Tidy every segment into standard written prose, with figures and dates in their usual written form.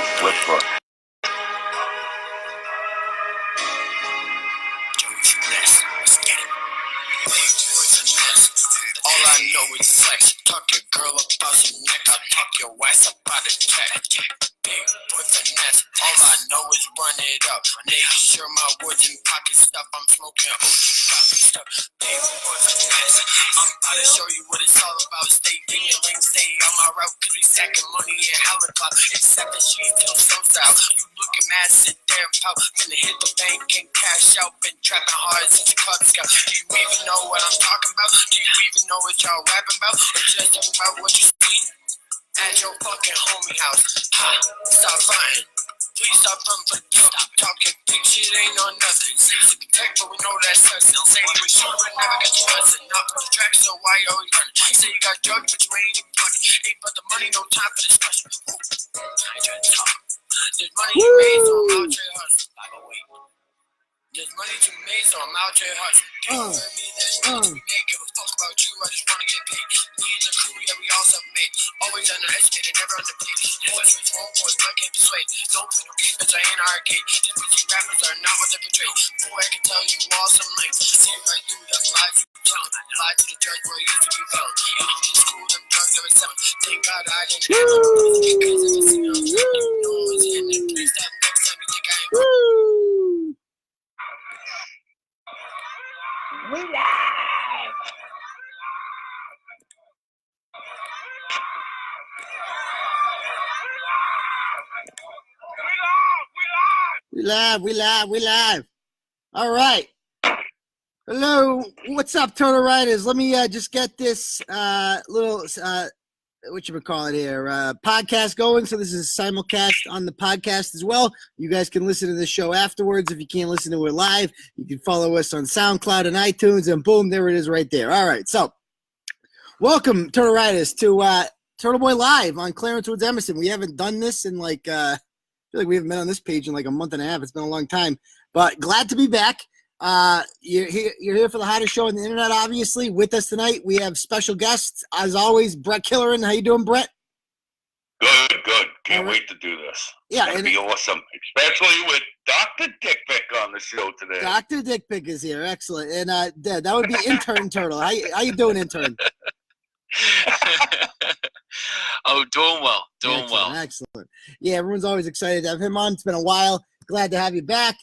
a flip book. All I know is flex. Talk your girl about your neck. I'll talk your ass about a check. Big boy finesse. All I know is run it up. Make sure my words in pocket stuff. I'm smoking OG, got me stuck. Big boy finesse. I'm about to show you what it's all about. Stay in your lane, stay on my route. Cause we stacking money in helicopter. Except that she's still so style. You looking mad, sit there and pout. Finna hit the bank and cash out. Been trapping hard since Cub Scout. Do you even know what I'm talking about? Do you even know what y'all rapping about? Or just talking about what you seen at your fucking homie house? Ha, stop lying. Please stop from talking big shit, ain't on nothing. Say you can protect, but we know that's us. Say you was sure, but never got your lesson. Not for the track, so why you always running? Say you got drugs, but you ain't even funny. Ain't but the money, no time for discussion. I just talk. There's money you made, so I'm out here hustling. I don't wait. There's money to be made, so I'm out here hustling. Can't hear me, there's money to be made. Give a fuck about you, I just wanna get paid. Me and the crew that we all submit. Always underestimated, never underpaid. Voice with wrong voice, but I can't be swayed. Don't play no game, bitch, I ain't arcade. These bitchy rappers are not what they portray. Boy, I can tell you all some links. See right through them lies you tell. Lie to the church where you used to be found. In school, them drugs that we selling. Thank God I didn't have them. Because if you see them, you know it's in the place. That next time you think I ain't We live! We live. All right. Hello. What's up, Turtle Riders? Let me just get this little, whatchamacallit here, podcast going. So this is simulcast on the podcast as well. You guys can listen to the show afterwards. If you can't listen to it live, you can follow us on SoundCloud and iTunes, and boom, there it is right there. All right. So welcome, Turtle Riders, to TurtleBoy Live on Clarence Woods Emerson. We haven't done this in I feel like we haven't been on this page in like a month and a half. It's been a long time, but glad to be back. You're here for the hottest show on the internet, obviously. With us tonight, we have special guests, as always, Bret Killoran. How you doing, Bret? Good. Can't wait to do this. Yeah, it's gonna be awesome, especially with Dr. Dickpick on the show today. Dr. Dickpick is here. Excellent. And that would be Intern Turtle. How you doing, Intern? Oh, doing well. Excellent. Yeah, everyone's always excited to have him on. It's been a while. Glad to have you back.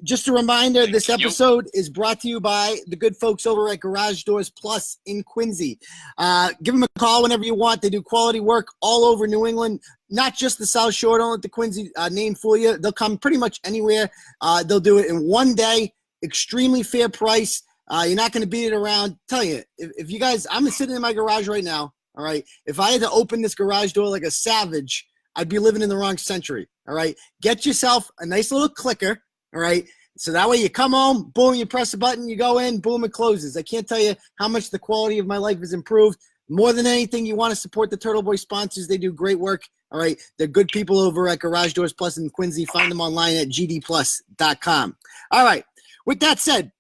Just a reminder, this episode is brought to you by the good folks over at Garage Doors Plus in Quincy. Give them a call whenever you want. They do quality work all over New England, not just the South Shore. Don't let the Quincy name fool you. They'll come pretty much anywhere. They'll do it in one day, extremely fair price. You're not going to beat it around. Tell you, if you guys, I'm sitting in my garage right now. All right. If I had to open this garage door like a savage, I'd be living in the wrong century. All right. Get yourself a nice little clicker. All right. So that way you come home, boom, you press a button, you go in, boom, it closes. I can't tell you how much the quality of my life has improved. More than anything, you want to support the Turtle Boy sponsors. They do great work. All right. They're good people over at Garage Doors Plus in Quincy. Find them online at gdplus.com. All right. With that said,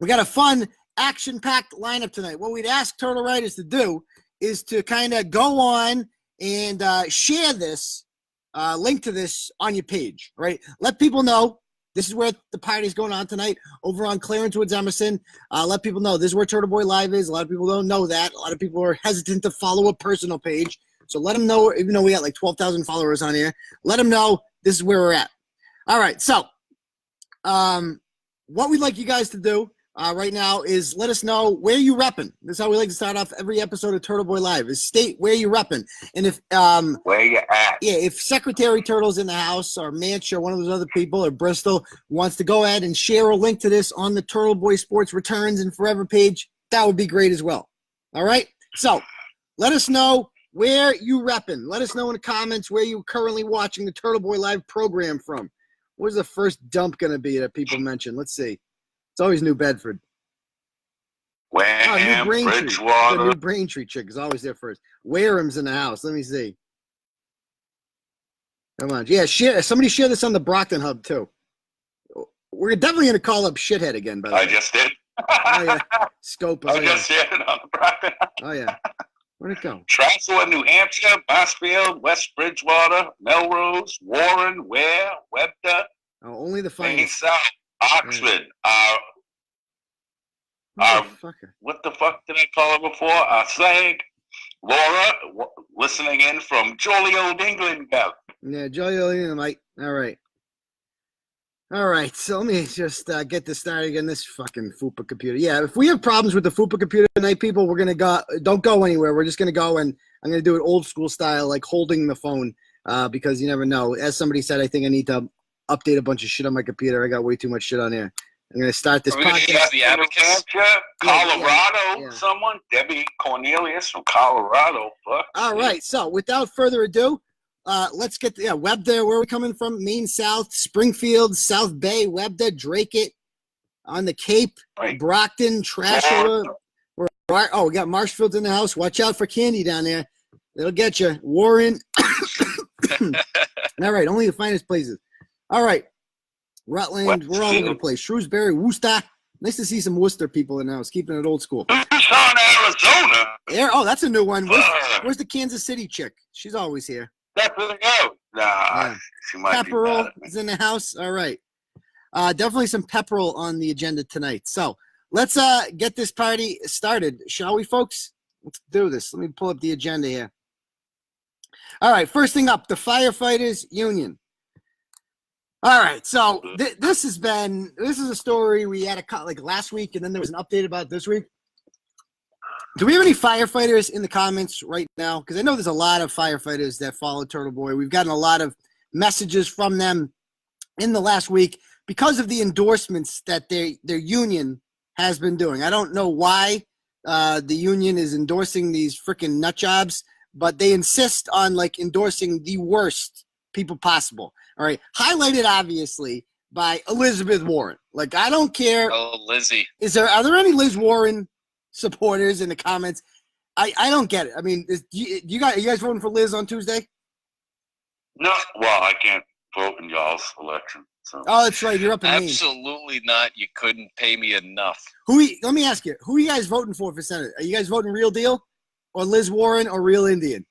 we got a fun, action-packed lineup tonight. What we'd ask Turtle Riders to do is to kind of go on and share this, link to this on your page, right? Let people know this is where the party's going on tonight over on Clarence Woods Emerson. Let people know this is where TurtleBoy Live is. A lot of people don't know that. A lot of people are hesitant to follow a personal page. So let them know, even though we got like 12,000 followers on here, let them know this is where we're at. All right, so what we'd like you guys to do right now is let us know where you repping. This is how we like to start off every episode of TurtleBoy Live, is state where you repping. And if where you at? Yeah, if Secretary Turtle's in the house, or Manch, or one of those other people, or Bristol wants to go ahead and share a link to this on the TurtleBoySports Returns and Forever page, that would be great as well. All right? So let us know where you repping. Let us know in the comments where you're currently watching the TurtleBoy Live program from. Where's the first dump going to be that people mention? Let's see. It's always New Bedford. Wareham, Bridgewater. The New Braintree chick is always there first. Wareham's in the house. Let me see. Come on. Yeah, somebody share this on the Brockton Hub, too. We're definitely going to call up Shithead again, by the way. I just did. Oh, yeah. Scope. I just shared it on the Brockton Hub. Oh, yeah. Where'd it go? Transfer, New Hampshire, Marshfield, West Bridgewater, Melrose, Warren, Ware, Webster, Oh, only the Main finest. South, Oxford. Motherfucker. What the fuck did I call her before? Slag, Laura, listening in from jolly old England, Bev. Yeah, Joey, Mike. All right. All right, so let me just get this started again. This fucking FUPA computer. Yeah, if we have problems with the FUPA computer tonight, people, we're gonna go. Don't go anywhere. We're just gonna go, and I'm gonna do it old school style, like holding the phone, because you never know. As somebody said, I think I need to update a bunch of shit on my computer. I got way too much shit on there. I'm gonna start this Are we gonna podcast. use the abacus? Colorado, yeah. someone, Debbie Cornelius from Colorado. Fuck. All right, so without further ado, let's get Web there. Where are we coming from? Main South, Springfield, South Bay, Webster, Drakeit, on the Cape, Right. Brockton, Trashua. Oh, we got Marshfield in the house. Watch out for candy down there. It'll get you. Warren. All right, only the finest places. All right, Rutland. We're all over the place. Shrewsbury, Worcester. Nice to see some Worcester people in the house. Keeping it old school. Tucson, Arizona. Oh, that's a new one. Where's the Kansas City chick? She's always here. That's where they go. Nah, Yeah. she might be Pepperell bad. is in the house. All right. Definitely some Pepperell on the agenda tonight. So let's get this party started, shall we, folks? Let's do this. Let me pull up the agenda here. All right. First thing up, the Firefighters Union. All right. So this is a story we had like last week, and then there was an update about this week. Do we have any firefighters in the comments right now? Because I know there's a lot of firefighters that follow Turtleboy. We've gotten a lot of messages from them in the last week because of the endorsements that their union has been doing. I don't know why the union is endorsing these freaking nut jobs, but they insist on like endorsing the worst people possible. All right, highlighted obviously by Elizabeth Warren. Like, I don't care. Oh, Lizzie. Are there any Liz Warren supporters in the comments? I don't get it. I mean, are you guys voting for Liz on Tuesday? No, well, I can't vote in y'all's election. So. Oh, that's right. You're up in Maine. Absolutely not. You couldn't pay me enough. Let me ask you, who are you guys voting for Senate? Are you guys voting Real Deal or Liz Warren or Real Indian?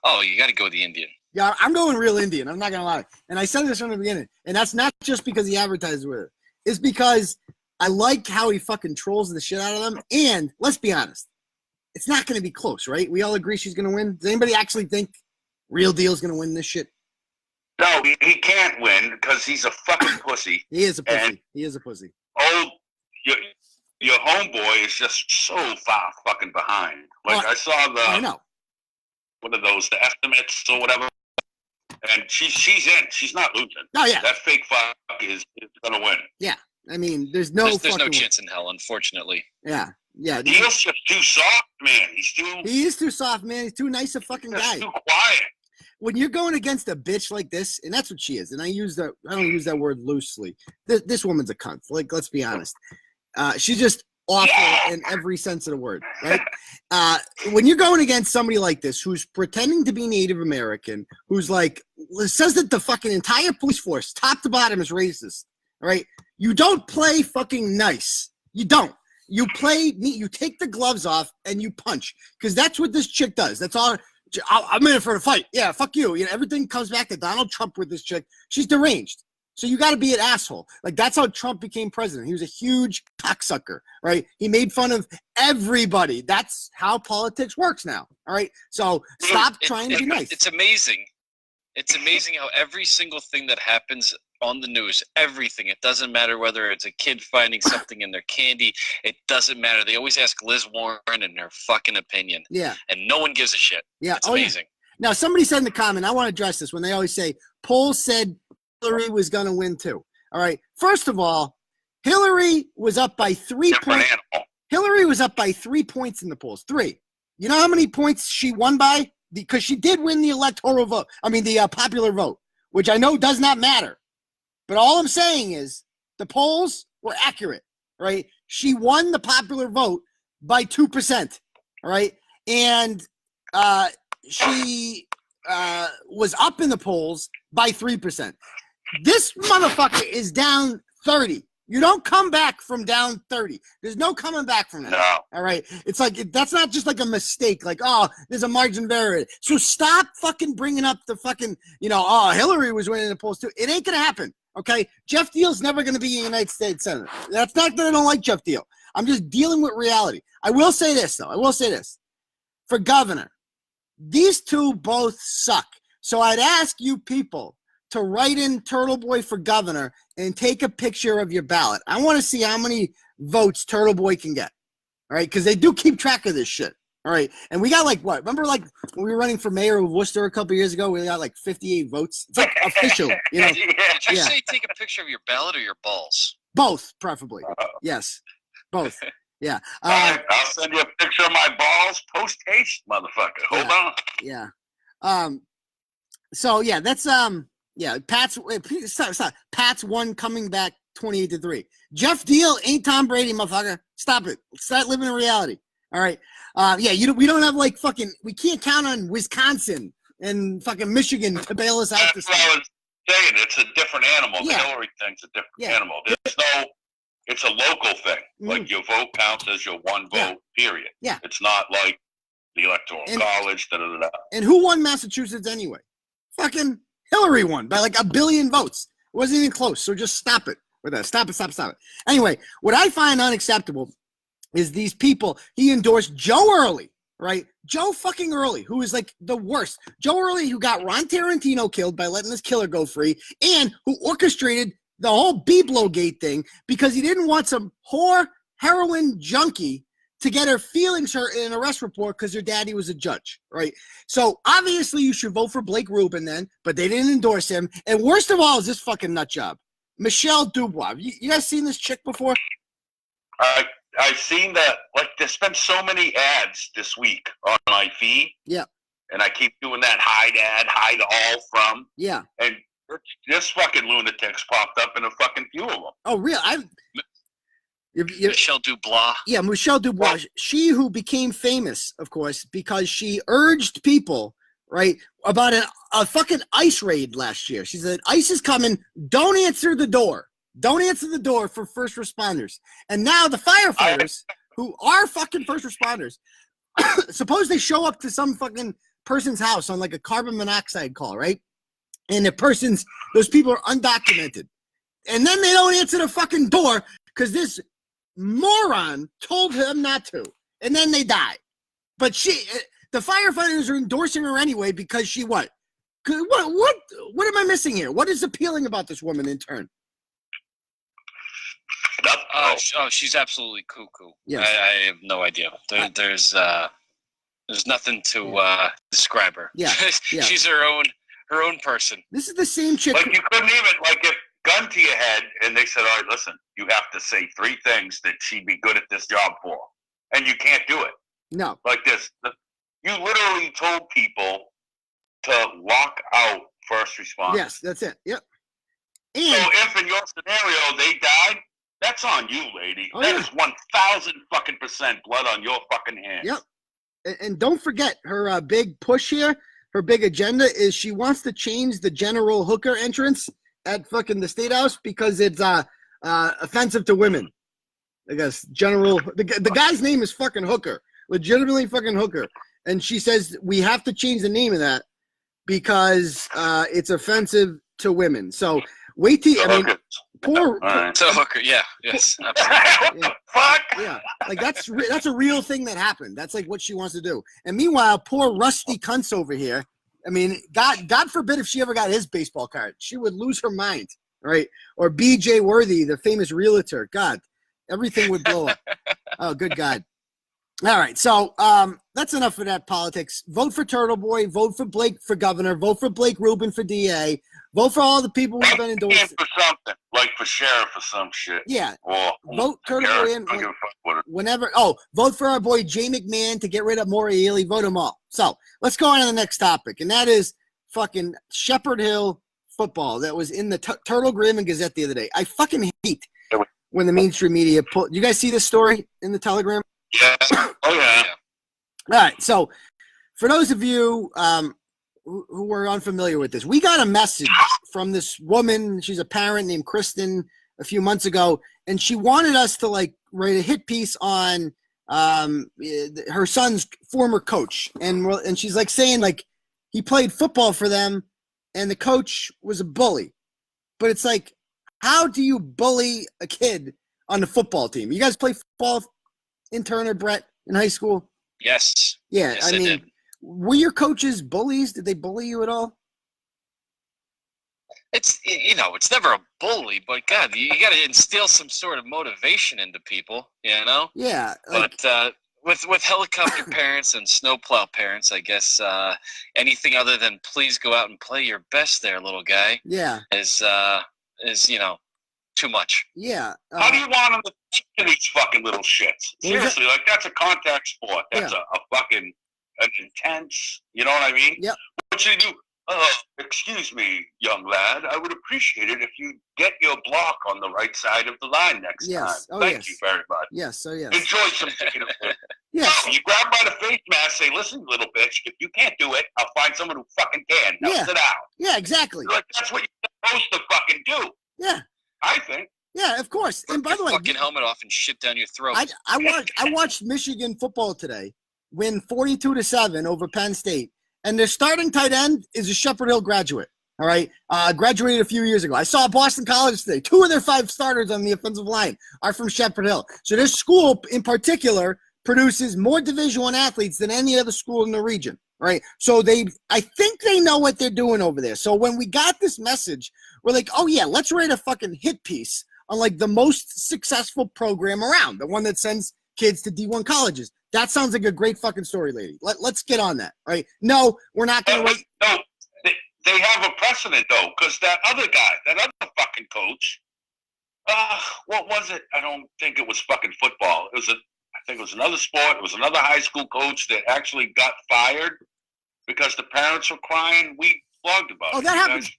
Oh, you got to go with the Indian. Yeah, I'm going Real Indian. I'm not going to lie. And I said this from the beginning. And that's not just because he advertises with it. It's because I like how he fucking trolls the shit out of them. And let's be honest, it's not going to be close, right? We all agree she's going to win. Does anybody actually think Real Deal's going to win this shit? No, he can't win because he's a fucking pussy. He is a pussy. And He is a pussy. Your homeboy is just so far fucking behind. Like, I saw I know. what are those, the estimates or whatever? And she's in. She's not losing. Oh, yeah. That fake fuck is going to win. Yeah. I mean, there's no chance in hell, unfortunately. Yeah. Yeah. Neil's just too soft, man. He is too soft, man. He's too nice a fucking guy. Too quiet. When you're going against a bitch like this, and that's what she is, and I don't use that word loosely. This woman's a cunt. Like, let's be honest. She's just awful in every sense of the word, right? When you're going against somebody like this, who's pretending to be Native American, who's like, says that the fucking entire police force, top to bottom, is racist, right? You don't play fucking nice. You don't. You play me. You take the gloves off and you punch, because that's what this chick does. That's all. I'm in it for a fight. Yeah, fuck you. You know, everything comes back to Donald Trump with this chick. She's deranged. So you got to be an asshole. Like, that's how Trump became president. He was a huge cocksucker, right? He made fun of everybody. That's how politics works now, all right? So stop trying to be nice. It's amazing. It's amazing how every single thing that happens on the news, everything, it doesn't matter whether it's a kid finding something in their candy, it doesn't matter. They always ask Liz Warren and her fucking opinion. Yeah. And no one gives a shit. Yeah. It's amazing. Yeah. Now, somebody said in the comment, I want to address this, when they always say, polls said Hillary was going to win too. All right. First of all, Hillary was up by 3 points. Hillary was up by 3 points in the polls. 3. You know how many points she won by? Because she did win the electoral vote. I mean, the popular vote, which I know does not matter. But all I'm saying is the polls were accurate, right? She won the popular vote by 2%, all right? And she was up in the polls by 3%. This motherfucker is down 30. You don't come back from down 30. There's no coming back from that. No. All right. It's like, that's not just like a mistake. Like, oh, there's a margin of error. So stop fucking bringing up the fucking, oh, Hillary was winning the polls too. It ain't going to happen. Okay. Jeff Deal's never going to be a United States Senator. That's not that I don't like Jeff Deal. I'm just dealing with reality. I will say this, though. I will say this. For governor, these two both suck. So I'd ask you people to write in Turtleboy for governor and take a picture of your ballot. I want to see how many votes Turtleboy can get. All right, because they do keep track of this shit. All right, and we got like what? Remember like when we were running for mayor of Worcester a couple years ago? We got like 58 votes. It's like official, Did you say take a picture of your ballot or your balls? Both, preferably. Yes, both. Yeah. I'll send you a picture of my balls post haste, motherfucker. Hold on. Yeah. So yeah, that's Pat's stop. Pat's one coming back 28-3. Jeff Deal ain't Tom Brady, motherfucker. Stop it. Start living in reality. All right. We don't have like fucking. We can't count on Wisconsin and fucking Michigan to bail us out. That's what I was saying. It's a different animal. The Hillary thing's a different animal. There's no. It's a local thing. Like your vote counts as your one vote. Period. Yeah. It's not like the electoral college. And who won Massachusetts anyway? Fucking Hillary won by like 1 billion votes. It wasn't even close. So just stop it with that. Stop it. Anyway, what I find unacceptable is these people. He endorsed Joe Early, right? Joe fucking Early, who is like the worst. Joe Early, who got Ron Tarantino killed by letting this killer go free, and who orchestrated the whole Biblo-gate thing because he didn't want some whore heroin junkie to get her feelings hurt in an arrest report because her daddy was a judge, right? So obviously you should vote for Blake Rubin then, but they didn't endorse him. And worst of all is this fucking nut job, Michelle Dubois. You guys seen this chick before? I've seen that. Like, there's been so many ads this week on my feed. Yeah. And I keep doing that hide all from. Yeah. And this fucking lunatics popped up in a fucking few of them. Oh, real? Michelle Dubois. Yeah, Michelle Dubois. She who became famous, of course, because she urged people, right, about a fucking ICE raid last year. She said, ICE is coming. Don't answer the door. Don't answer the door for first responders. And now the firefighters, who are fucking first responders, suppose they show up to some fucking person's house on like a carbon monoxide call, right? And those people are undocumented. And then they don't answer the fucking door because this moron told him not to. And then they die. But the firefighters are endorsing her anyway because she what? What am I missing here? What is appealing about this woman, Intern? She's absolutely cuckoo. Yes. I have no idea. There's nothing to describe her. Yeah. She's her own person. This is the same chick. Like, you couldn't even, like, if gun to your head and they said, all right, listen, you have to say 3 things that she'd be good at this job for. And you can't do it. No. Like this. You literally told people to lock out first responders. Yes, that's it. Yep. And so if in your scenario they died, that's on you, lady. Oh, that yeah. is 1,000% blood on your fucking hands. Yep. And don't forget her big push here. Her big agenda is she wants to change the General Hooker entrance at fucking the State House because it's offensive to women. I guess the guy's name is fucking Hooker, legitimately fucking Hooker, and she says we have to change the name of that because it's offensive to women. So wait till Hooker, yeah, yes, absolutely. What the fuck? Yeah, like that's a real thing that happened. That's like what she wants to do. And meanwhile, poor Rusty Kuntz over here. I mean, God forbid if she ever got his baseball card, she would lose her mind, right? Or B.J. Worthy, the famous realtor. God, everything would blow up. Oh, good God. All right, so that's enough of that politics. Vote for Turtleboy. Vote for Blake for governor. Vote for Blake Rubin for DA. Vote for all the people we've been endorsing. For something, like for sheriff or some shit. Yeah. Or vote Turtleboy in whenever. Oh, vote for our boy Jay McMahon to get rid of Maury Ely. Vote them all. So let's go on to the next topic, and that is fucking Shepard Hill football that was in the Turtle Grim and Gazette the other day. I fucking hate when the mainstream media pull. You guys see this story in the Telegram? Yeah. Oh yeah. All right. So for those of you who are unfamiliar with this, we got a message from this woman. She's a parent named Kristen. a few months ago, and she wanted us to like write a hit piece on her son's former coach, and she's like saying like he played football for them, and the coach was a bully. But it's like, how do you bully a kid on the football team? You guys play football, Intern or Bret, in high school? Yes. Yeah, Yes, I mean, did. were your coaches bullies? Did they bully you at all? It's it's never a bully, but God, you got to instill some sort of motivation into people, Yeah. Like, But with helicopter parents and snowplow parents, I guess anything other than please go out and play your best, there, little guy, yeah. is too much. Yeah. How do you want them to teach these fucking little shits? Seriously, like that's a contact sport. That's a fucking an intense. You know what I mean? Yep. What should you do? Excuse me, young lad. I would appreciate it if you get your block on the right side of the line next time. Thank you very much. Yes. So yes. Enjoy some chicken. Yes. No, you grab by the face mask, say, "Listen, little bitch. If you can't do it, I'll find someone who fucking can. Now sit down." Yeah. Exactly. Like that's what you're supposed to fucking do. Yeah. I think. Yeah. Of course. And by the way, fucking helmet off and shit down your throat. I watched Michigan football today win 42-7 over Penn State. And their starting tight end is a Shepard Hill graduate, all right? Graduated a few years ago. I saw Boston College today. 2 of their 5 starters on the offensive line are from Shepard Hill. So this school in particular produces more Division I athletes than any other school in the region, right? So I think they know what they're doing over there. So when we got this message, we're like, oh, yeah, let's write a fucking hit piece on, like, the most successful program around, the one that sends kids to D1 colleges. That sounds like a great fucking story, lady. Let's get on that, right? No, we're not going to wait. No, they have a precedent, though, because that other guy, that other fucking coach, what was it? I don't think it was fucking football. I think it was another sport. It was another high school coach that actually got fired because the parents were crying. We blogged about it. Oh, that happens.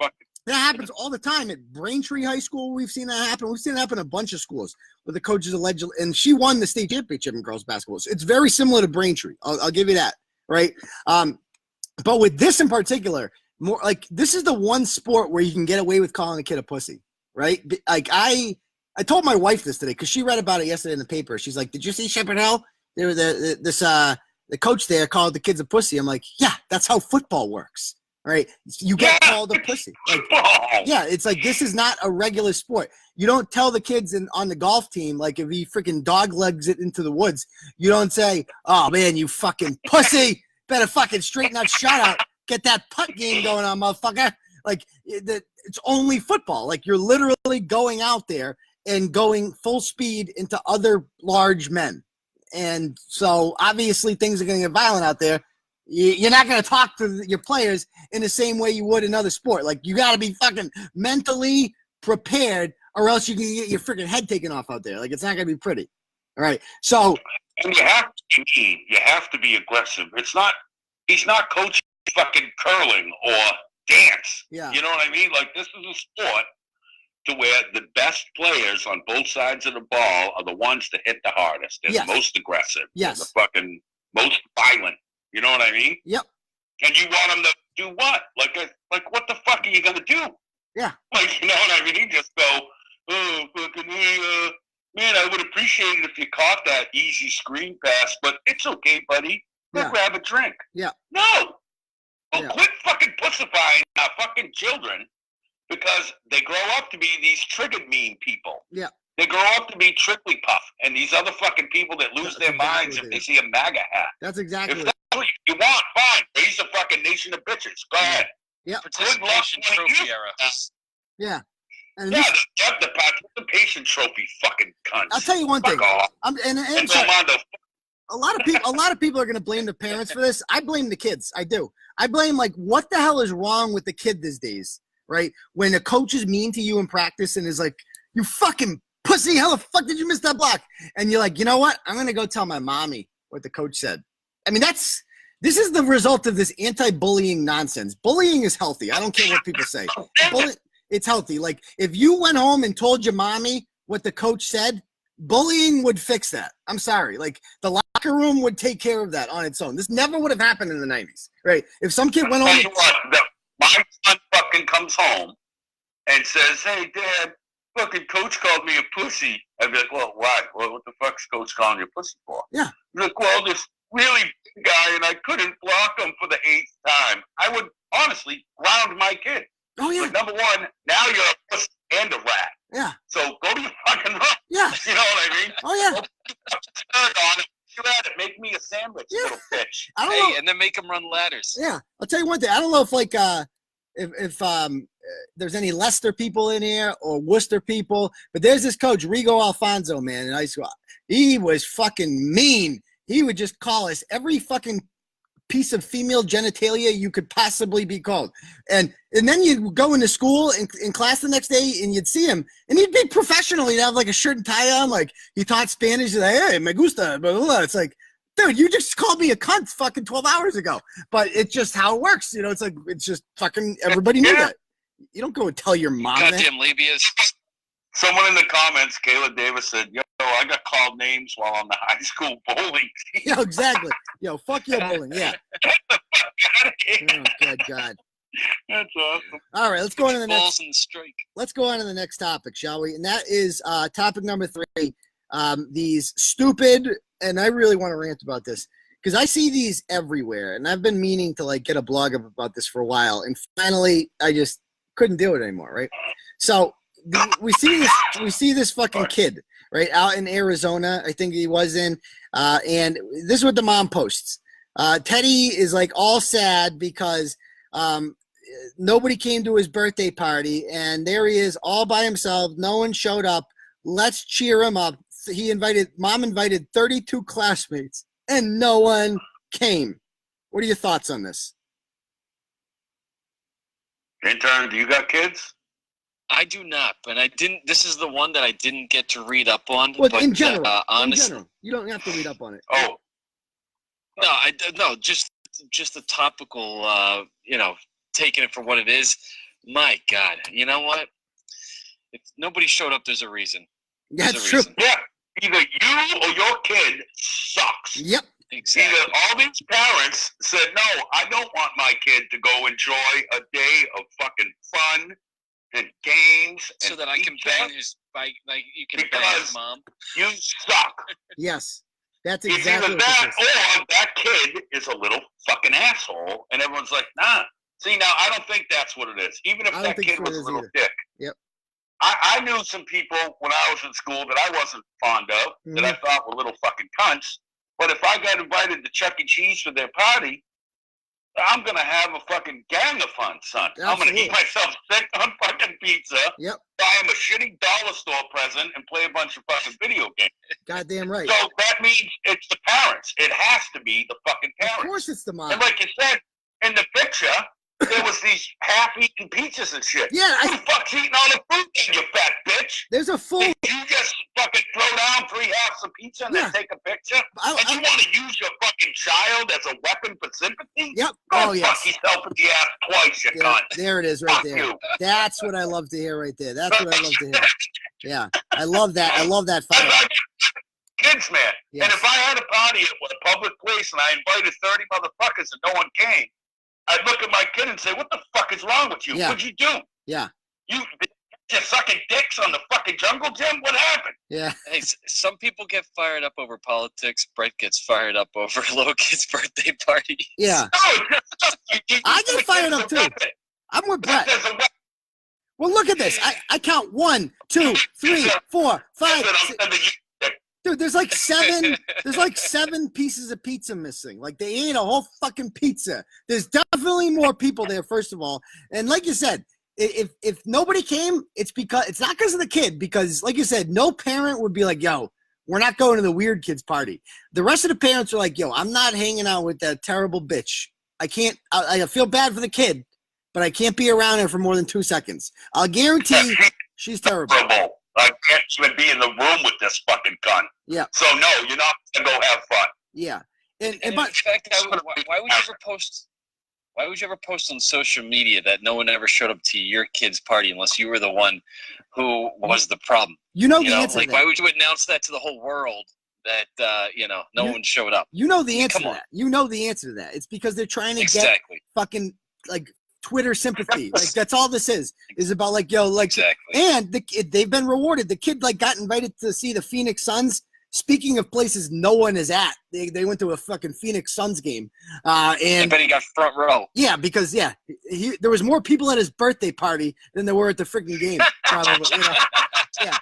That happens all the time at Braintree High School. We've seen that happen. We've seen it happen in a bunch of schools where the coaches allegedly, and she won the state championship in girls basketball. So it's very similar to Braintree. I'll give you that, right? But with this in particular, more like this is the one sport where you can get away with calling a kid a pussy, right? Like I told my wife this today because she read about it yesterday in the paper. She's like, "Did you see Shepard Hill? The coach there called the kids a pussy." I'm like, "Yeah, that's how football works." Right, you get called a pussy. Like, yeah, it's like this is not a regular sport. You don't tell the kids on the golf team, like if he freaking dog legs it into the woods, you don't say, "Oh man, you fucking pussy, better fucking straighten that shot out, get that putt game going on, motherfucker." Like it's only football. Like you're literally going out there and going full speed into other large men, and so obviously things are going to get violent out there. You're not going to talk to your players in the same way you would in other sport. Like, you got to be fucking mentally prepared or else you can get your freaking head taken off out there. Like, it's not going to be pretty. All right. So. And you have to be mean. You have to be aggressive. He's not coaching fucking curling or dance. Yeah. You know what I mean? Like, this is a sport to where the best players on both sides of the ball are the ones that hit the hardest. They're the most aggressive. Yes. They're the fucking most violent. You know what I mean? Yep. And you want them to do what? Like what the fuck are you gonna do? Yeah. Like, you know what I mean? Just go, oh, fucking, man, I would appreciate it if you caught that easy screen pass, but it's okay, buddy. Go grab a drink. Yeah. No. Well, quit fucking pussifying our fucking children because they grow up to be these triggered mean people. Yeah. They grow up to be Trickly-Puff and these other fucking people that lose their minds if they see a MAGA hat. That's exactly If that's what you want, fine. Raise a fucking nation of bitches. Go ahead. Yeah. Participation trophy era. Yeah. And the participation trophy fucking cunts. I'll tell you one thing. A lot of people are going to blame the parents for this. I blame the kids. I do. I blame, like, what the hell is wrong with the kid these days, right? When a coach is mean to you in practice and is like, you fucking pussy, how the fuck did you miss that block? And you're like, you know what? I'm going to go tell my mommy what the coach said. I mean, this is the result of this anti-bullying nonsense. Bullying is healthy. I don't care what people say. It's healthy. Like, if you went home and told your mommy what the coach said, bullying would fix that. I'm sorry. Like, the locker room would take care of that on its own. This never would have happened in the 90s, right? If some kid went home. My son fucking comes home and says, "Hey, Dad, fucking coach called me a pussy. I'd be like, well, why? Well, what the fuck's coach calling you a pussy for? Yeah. He's like, well, this really big guy, and I couldn't block him for the 8th time. I would honestly ground my kid. Oh yeah. Like, number one, now you're a pussy and a rat. Yeah. So go to your fucking room. Yeah. You know what I mean? Oh yeah. On it. You at it. Make me a sandwich, little bitch. I don't Hey, know. and then make them run ladders. Yeah, I'll tell you one thing. I don't know if like if there's any Leicester people in here or Worcester people, but there's this coach Rigo Alfonso, man, in high school. He was fucking mean. He would just call us every fucking piece of female genitalia you could possibly be called. And then you'd go into school in class the next day and you'd see him and he'd be professional. He'd have like a shirt and tie on, like he taught Spanish. He's like, hey, me gusta, blah, blah, blah. It's like, dude, you just called me a cunt fucking 12 hours ago. But it's just how it works. You know, it's like, it's just fucking, everybody knew that. You don't go and tell your mom that. Goddamn labias. Someone in the comments, Kayla Davis said, yo, I got called names while on the high school bowling team. Yeah, exactly. Yo, fuck your bowling. Yeah. Get the fuck out of here. Oh, good God. That's awesome. All right, let's go on to the next. Balls in the strike. Let's go on to the next topic, shall we? And that is topic number 3. These stupid, and I really want to rant about this because I see these everywhere, and I've been meaning to like get a blog up about this for a while, and finally I just couldn't do it anymore, right? So we see this fucking kid right out in Arizona, I think he was in, and this is what the mom posts. Teddy is like all sad because nobody came to his birthday party, and there he is all by himself. No one showed up. Let's cheer him up. Mom invited 32 classmates, and no one came. What are your thoughts on this? Intern, do you got kids? I do not, but I didn't. This is the one that I didn't get to read up on. Well, but, in general, honestly, you don't have to read up on it. Oh, no, just the topical. Taking it for what it is. My God, you know what? If nobody showed up, there's a reason. That's true. yeah. Either you or your kid sucks. Yep. Exactly. Either all these parents said, no, I don't want my kid to go enjoy a day of fucking fun and games. So and that I can pizza. bang his bike, like you can bang Because his mom. You suck. Yes. That's It's exactly either what that this is. or that kid is a little fucking asshole, and everyone's like, nah. See, now I don't think that's what it is. Even if I don't that think kid so was a it is little either. dick. Yep. I knew some people when I was in school that I wasn't fond of, that I thought were little fucking cunts. But if I got invited to Chuck E. Cheese for their party, I'm going to have a fucking gang of fun, son. Absolutely. I'm going to eat myself sick on fucking pizza, Yep. buy him a shitty dollar store present, and play a bunch of fucking video games. Goddamn right. So that means it's the parents. It has to be the fucking Of parents. course it's the mom. And like you said, in the picture, there was these half-eaten pizzas and shit. Yeah, Who the fuck's eating all the food, you fat bitch? there's a full. Did you just fucking throw down 3 halves of pizza and then take a picture? And you want to use your fucking child as a weapon for sympathy? Yep. Go Oh fuck yes. yourself in the ass twice, you Yeah, cunt. there it is, right Fuck there. you. That's what I love to hear, right there. That's what I love to hear. Yeah, I love that. I love that fire. Kids, man. Yes. And if I had a party at a public place and I invited 30 motherfuckers and no one came, I'd look at my kid and say, what the fuck is wrong with you? Yeah. What'd you do? Yeah. You just sucking dicks on the fucking jungle gym? What happened? Yeah. Hey, some people get fired up over politics. Brett gets fired up over little kids' birthday parties. Yeah. No, I get fired up too. I'm with Brett. There's a weapon. Well, look at this. I count 1, 2, 3, 4, 5. Dude, there's like 7. There's like 7 pieces of pizza missing. Like they ate a whole fucking pizza. There's definitely more people there. First of all, and like you said, if nobody came, it's not because of the kid. Because like you said, no parent would be like, "Yo, we're not going to the weird kid's party." The rest of the parents are like, "Yo, I'm not hanging out with that terrible bitch. I can't. I feel bad for the kid, but I can't be around her for more than 2 seconds. I'll guarantee she's terrible." I can't even be in the room with this fucking cunt. Yeah. So no, you're not gonna go have fun. Yeah. And in but fact, why would you ever post? Why would you ever post on social media that no one ever showed up to your kid's party unless you were the one who was the problem? You know the answer like to that. why would you announce that to the whole world that no one showed up? You know the answer Come to on. that. You know the answer to that. It's because they're trying to Exactly. get fucking like Twitter sympathy. Like that's all this is about like, yo, like, Exactly. and the kid, they've been rewarded. The kid like got invited to see the Phoenix Suns. Speaking of places no one is at, they went to a fucking Phoenix Suns game. I And bet he got front row. yeah, because there was more people at his birthday party than there were at the freaking game. Probably, you know? Yeah.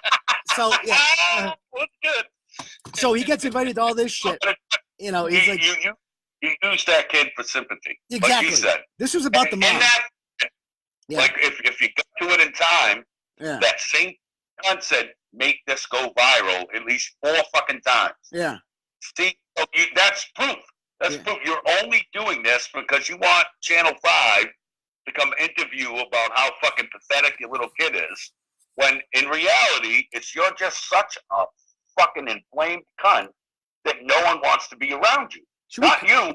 So yeah. What's good? So he gets invited to all this shit. You know, he's like, you use that kid for sympathy. exactly. Like you said. This was about the mom. And that, Yeah. like if you got to it in time, Yeah. that same cunt said, make this go viral at least 4 fucking times. Yeah. See, that's proof. That's Yeah. proof. You're only doing this because you want Channel 5 to come interview about how fucking pathetic your little kid is, when in reality, you're just such a fucking inflamed cunt that no one wants to be around you. Not you.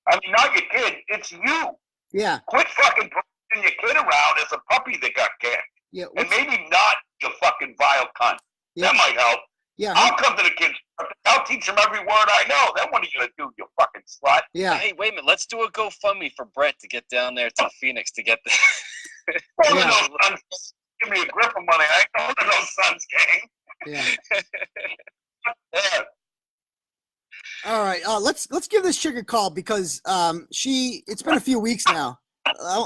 I mean, not your kid. It's you. Yeah. Quit fucking pushing your kid around as a puppy that got kicked. Yeah. And maybe not your fucking vile cunt. Yeah. That might help. Yeah. I'll come to the kids. I'll teach them every word I know. Then what are you going to do, you fucking slut? Yeah. Hey, wait a minute. Let's do a GoFundMe for Bret to get down there to Phoenix to get the. Yeah. Give me a grip of money. I ain't going to no Suns game. Yeah. Yeah. All right. Let's give this chick a call because it's been a few weeks now.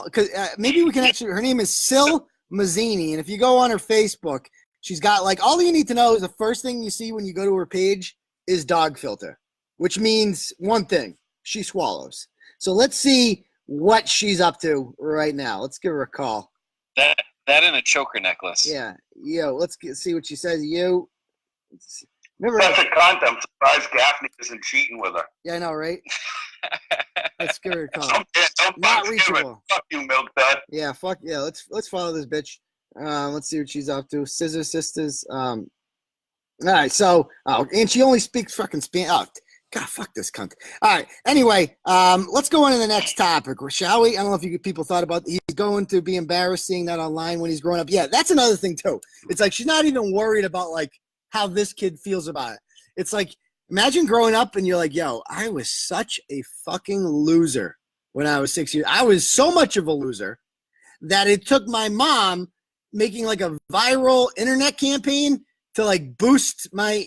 Because maybe we can actually. Her name is Sil Mazzini, and if you go on her Facebook, she's got like all you need to know is the first thing you see when you go to her page is dog filter, which means one thing: she swallows. So let's see what she's up to right now. Let's give her a call. That and a choker necklace. Yeah. Yo, let's see what she says. You. Remember? That's a cunt. I'm surprised Gaffney isn't cheating with her. Yeah, I know, right? Let's give her a call. Don't Not fucking give it. reachable. Fuck you, milk dud. Yeah, fuck yeah. Let's follow this bitch. Let's see what she's up to. Scissor Sisters. All right. So, and she only speaks fucking Spanish. Oh, God, fuck this cunt. All right. Anyway, let's go on to the next topic, shall we? I don't know if people thought about. He's going to be embarrassed seeing that online when he's growing up. Yeah, that's another thing too. It's like she's not even worried about like how this kid feels about it. It's like, imagine growing up and you're like, yo, I was such a fucking loser when I was 6 years. I was so much of a loser that it took my mom making like a viral internet campaign to like boost my,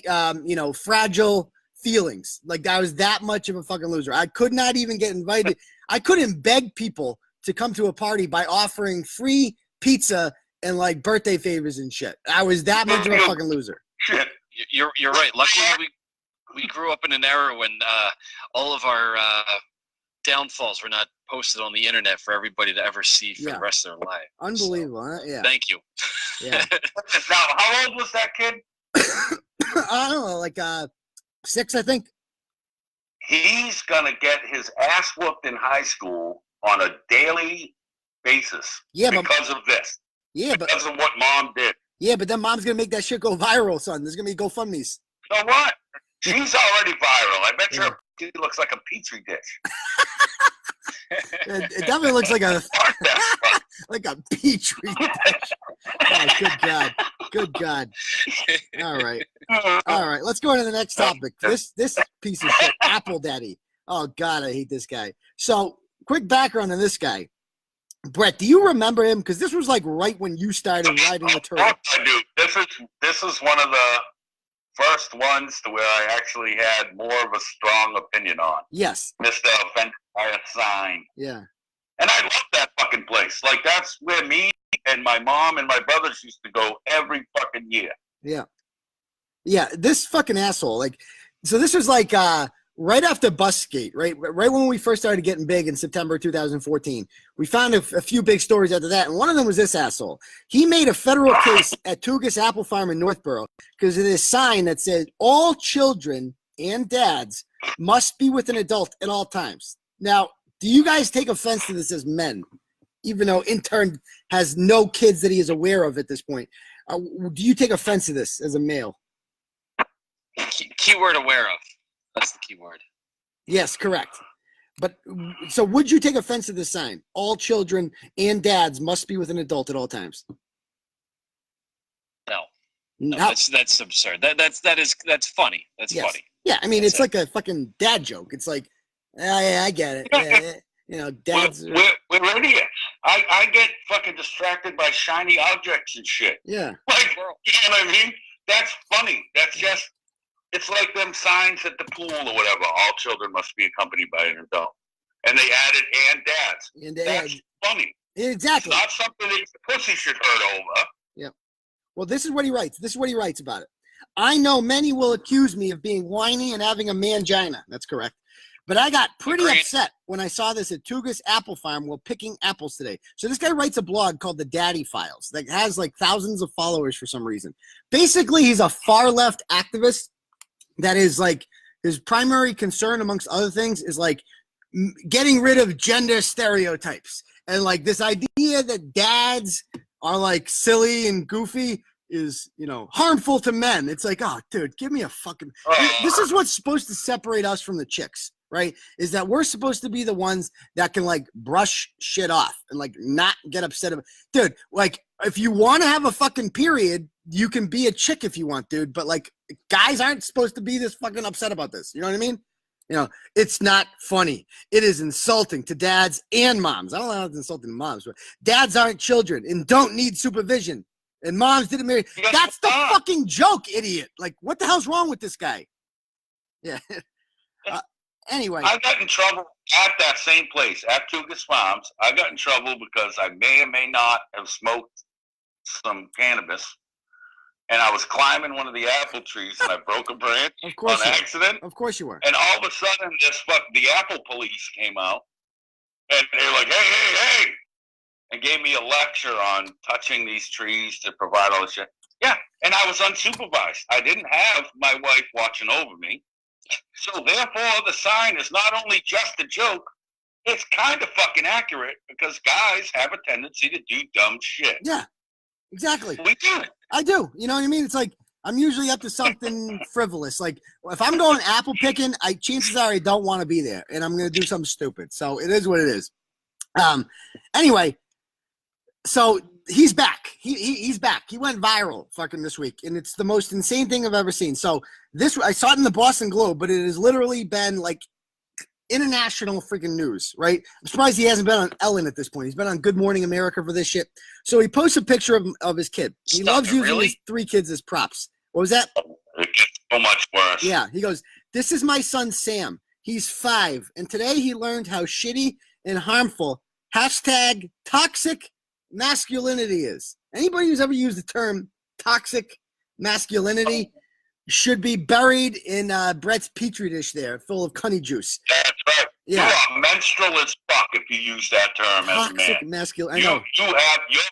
fragile feelings. Like I was that much of a fucking loser. I could not even get invited. I couldn't beg people to come to a party by offering free pizza and like birthday favors and shit. I was that much of a fucking loser. Shit. You're right. Luckily, we grew up in an era when all of our downfalls were not posted on the internet for everybody to ever see for the rest of their life. Unbelievable, huh? Yeah. Thank you. Yeah. Now, how old was that kid? I don't know, like 6, I think. He's gonna get his ass whooped in high school on a daily basis. Yeah, because of this. Yeah, but Because of what mom did. yeah, but then mom's gonna make that shit go viral, son. There's gonna be GoFundMes. So what? She's already viral. I bet you she looks like a petri dish. It definitely looks like a Fuck that. like a petri dish. Oh, good God. Good God. All right. All right. Let's go on to the next topic. This piece of shit, Apple Daddy. Oh God, I hate this guy. So, quick background on this guy. Bret, do you remember him? Because this was like right when you started riding the turtle. I do. This is one of the first ones to where I actually had more of a strong opinion on. Yes. Mr. Offended by a Sign. Yeah. And I love that fucking place. Like, that's where me and my mom and my brothers used to go every fucking year. Yeah. Yeah. This fucking asshole. Like, so this was like right after Busgate, right when we first started getting big in September 2014. We found a few big stories after that, and one of them was this asshole. He made a federal case at Tugas Apple Farm in Northborough because of this sign that said all children and dads must be with an adult at all times. Now, do you guys take offense to this as men, even though Intern has no kids that he is aware of at this point? Do you take offense to this as a male? Keyword aware of. That's the key word. Yes, correct. But so would you take offense to this sign? All children and dads must be with an adult at all times. No, that's absurd. That's funny. That's funny. Yeah, I mean, it's like a fucking dad joke. It's like, yeah, I get it. Yeah, you know, dads. We're idiots. I get fucking distracted by shiny objects and shit. Yeah. Like, you know what I mean? That's funny. That's just, it's like them signs at the pool or whatever. All children must be accompanied by an adult. And they added and dads. And That's funny. exactly. It's not something that your pussy should hurt over. Yeah. Well, this is what he writes. This is what he writes about it. I know many will accuse me of being whiny and having a mangina. That's correct. But I got pretty upset when I saw this at Tugas Apple Farm while picking apples today. So this guy writes a blog called The Daddy Files that has like thousands of followers for some reason. Basically, he's a far left activist that is like his primary concern, amongst other things, is like getting rid of gender stereotypes. And like this idea that dads are like silly and goofy is, you know, harmful to men. It's like, oh, dude, give me a fucking... This is what's supposed to separate us from the chicks, right? Is that we're supposed to be the ones that can like brush shit off and like not get upset about... Dude, like if you want to have a fucking period, you can be a chick if you want, dude. But like guys aren't supposed to be this fucking upset about this. You know what I mean? You know, it's not funny. It is insulting to dads and moms. I don't know how it's insulting to moms, but dads aren't children and don't need supervision. And moms didn't marry. That's the fucking joke, idiot. Like, what the hell's wrong with this guy? Yeah. Anyway. I got in trouble at that same place, at Tugas Farms. I got in trouble because I may or may not have smoked some cannabis. And I was climbing one of the apple trees and I broke a branch on accident. Of course you were. And all of a sudden, the apple police came out. And they were like, hey. And gave me a lecture on touching these trees to provide all this shit. Yeah, and I was unsupervised. I didn't have my wife watching over me. So therefore, the sign is not only just a joke, it's kind of fucking accurate because guys have a tendency to do dumb shit. Yeah, exactly. We do. I do. You know what I mean? It's like I'm usually up to something frivolous. Like if I'm going apple picking, chances are I don't want to be there, and I'm going to do something stupid. So it is what it is. Anyway. So he's back. He's back. He went viral fucking this week, and it's the most insane thing I've ever seen. So I saw it in the Boston Globe, but it has literally been like international freaking news, right? I'm surprised he hasn't been on Ellen at this point. He's been on Good Morning America for this shit. So he posts a picture of his kid. He loves using his 3 kids as props. What was that? It gets so much worse. Yeah. He goes, "This is my son Sam. He's 5, and today he learned how shitty and harmful #toxic masculinity is. Anybody who's ever used the term toxic masculinity should be buried in Bret's petri dish there, full of cunny juice." That's right. Yeah. You are menstrual as fuck if you use that term as a man. Toxic masculinity. I know. You have your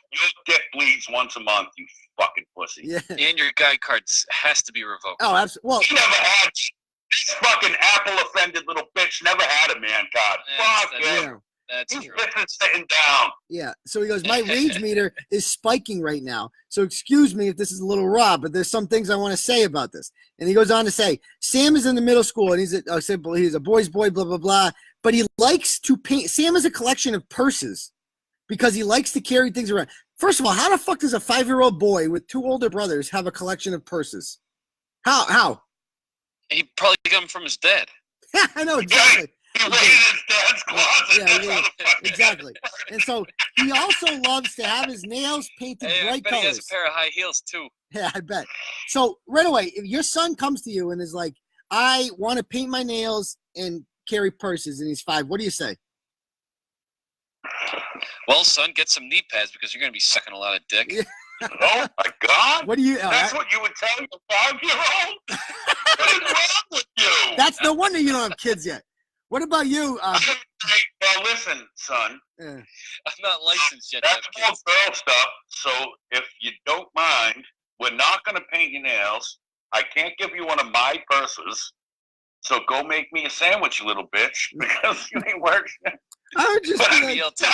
dick bleeds once a month, you fucking pussy. Yeah. And your guy cards has to be revoked. Oh, absolutely. Well, You never had this fucking apple offended little bitch never had a man card. Fuck that's- him. yeah. That's He's true. sitting down. Yeah. So he goes, "My rage meter is spiking right now. So excuse me if this is a little raw, but there's some things I want to say about this." And he goes on to say, "Sam is in the middle school and he's a boy's boy, blah, blah, blah. But he likes to paint. Sam is a collection of purses because he likes to carry things around." First of all, how the fuck does a 5-year-old boy with 2 older brothers have a collection of purses? How? He probably got them from his dad. I know, exactly. He waited in his dad's closet. Yeah, That's yeah, how the fuck it exactly. And so he also loves to have his nails painted Hey, I bright bet he has colors. a pair of high heels too. Yeah, I bet. So right away, if your son comes to you and is like, "I want to paint my nails and carry purses," and he's 5, what do you say? Well, son, get some knee pads because you're going to be sucking a lot of dick. Yeah. Oh my God! What do you? That's what you would tell your 5-year-old? What is wrong with you? That's no wonder you don't have kids yet. What about you? Well, listen, son. Yeah. I'm not licensed yet. to That's have more kids. girl stuff. So if you don't mind, we're not going to paint your nails. I can't give you one of my purses. So go make me a sandwich, you little bitch, because you ain't working. I would just be like, BLT.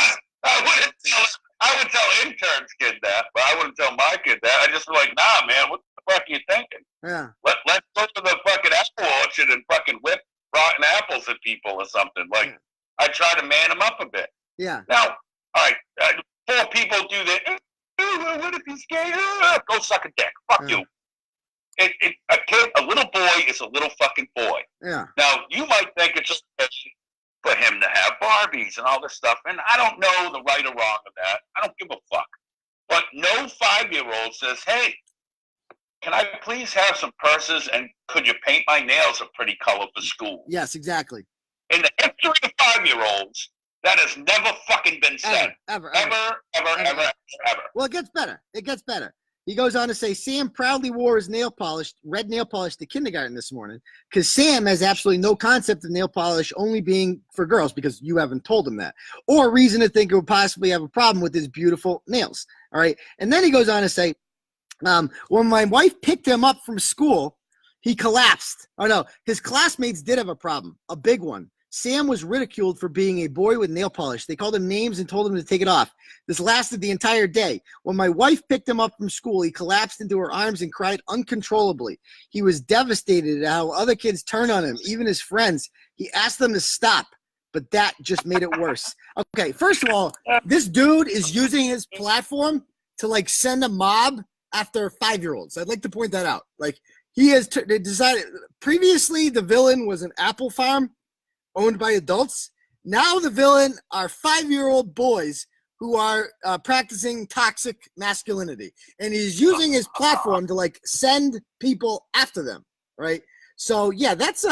I would tell Intern's kid that, but I wouldn't tell my kid that. I'd just be like, nah, man, what the fuck are you thinking? yeah, Let's go to the fucking apple orchard and fucking whip rotten apples at people or something. Like, Yeah. I try to man them up a bit. yeah, Now, all right, 4 people do that. What if he's gay? Go suck a dick. Fuck Yeah. you. A little boy is a little fucking boy. yeah, Now, you might think it's okay for him to have Barbies and all this stuff. And I don't know the right or wrong of that. I don't give a fuck. But no 5-year-old says, hey, can I please have some purses and could you paint my nails a pretty color for school? Yes, exactly. In the history of 5-year-olds, that has never fucking been said. Ever. Well, it gets better. It gets better. He goes on to say, Sam proudly wore his red nail polish to kindergarten this morning because Sam has absolutely no concept of nail polish only being for girls because you haven't told him that, or reason to think it would possibly have a problem with his beautiful nails. All right. And then he goes on to say, when my wife picked him up from school, he collapsed. Oh, no, his classmates did have a problem, a big one. Sam was ridiculed for being a boy with nail polish. They called him names and told him to take it off. This lasted the entire day. When my wife picked him up from school, he collapsed into her arms and cried uncontrollably. He was devastated at how other kids turned on him, even his friends. He asked them to stop, but that just made it worse. Okay, first of all, this dude is using his platform to, like, send a mob after 5-year-olds. I'd like to point that out. Like, he has decided – previously the villain was an apple farm owned by adults. Now the villain are 5-year-old boys who are practicing toxic masculinity. And he's using his platform to, like, send people after them, right? So, yeah, that's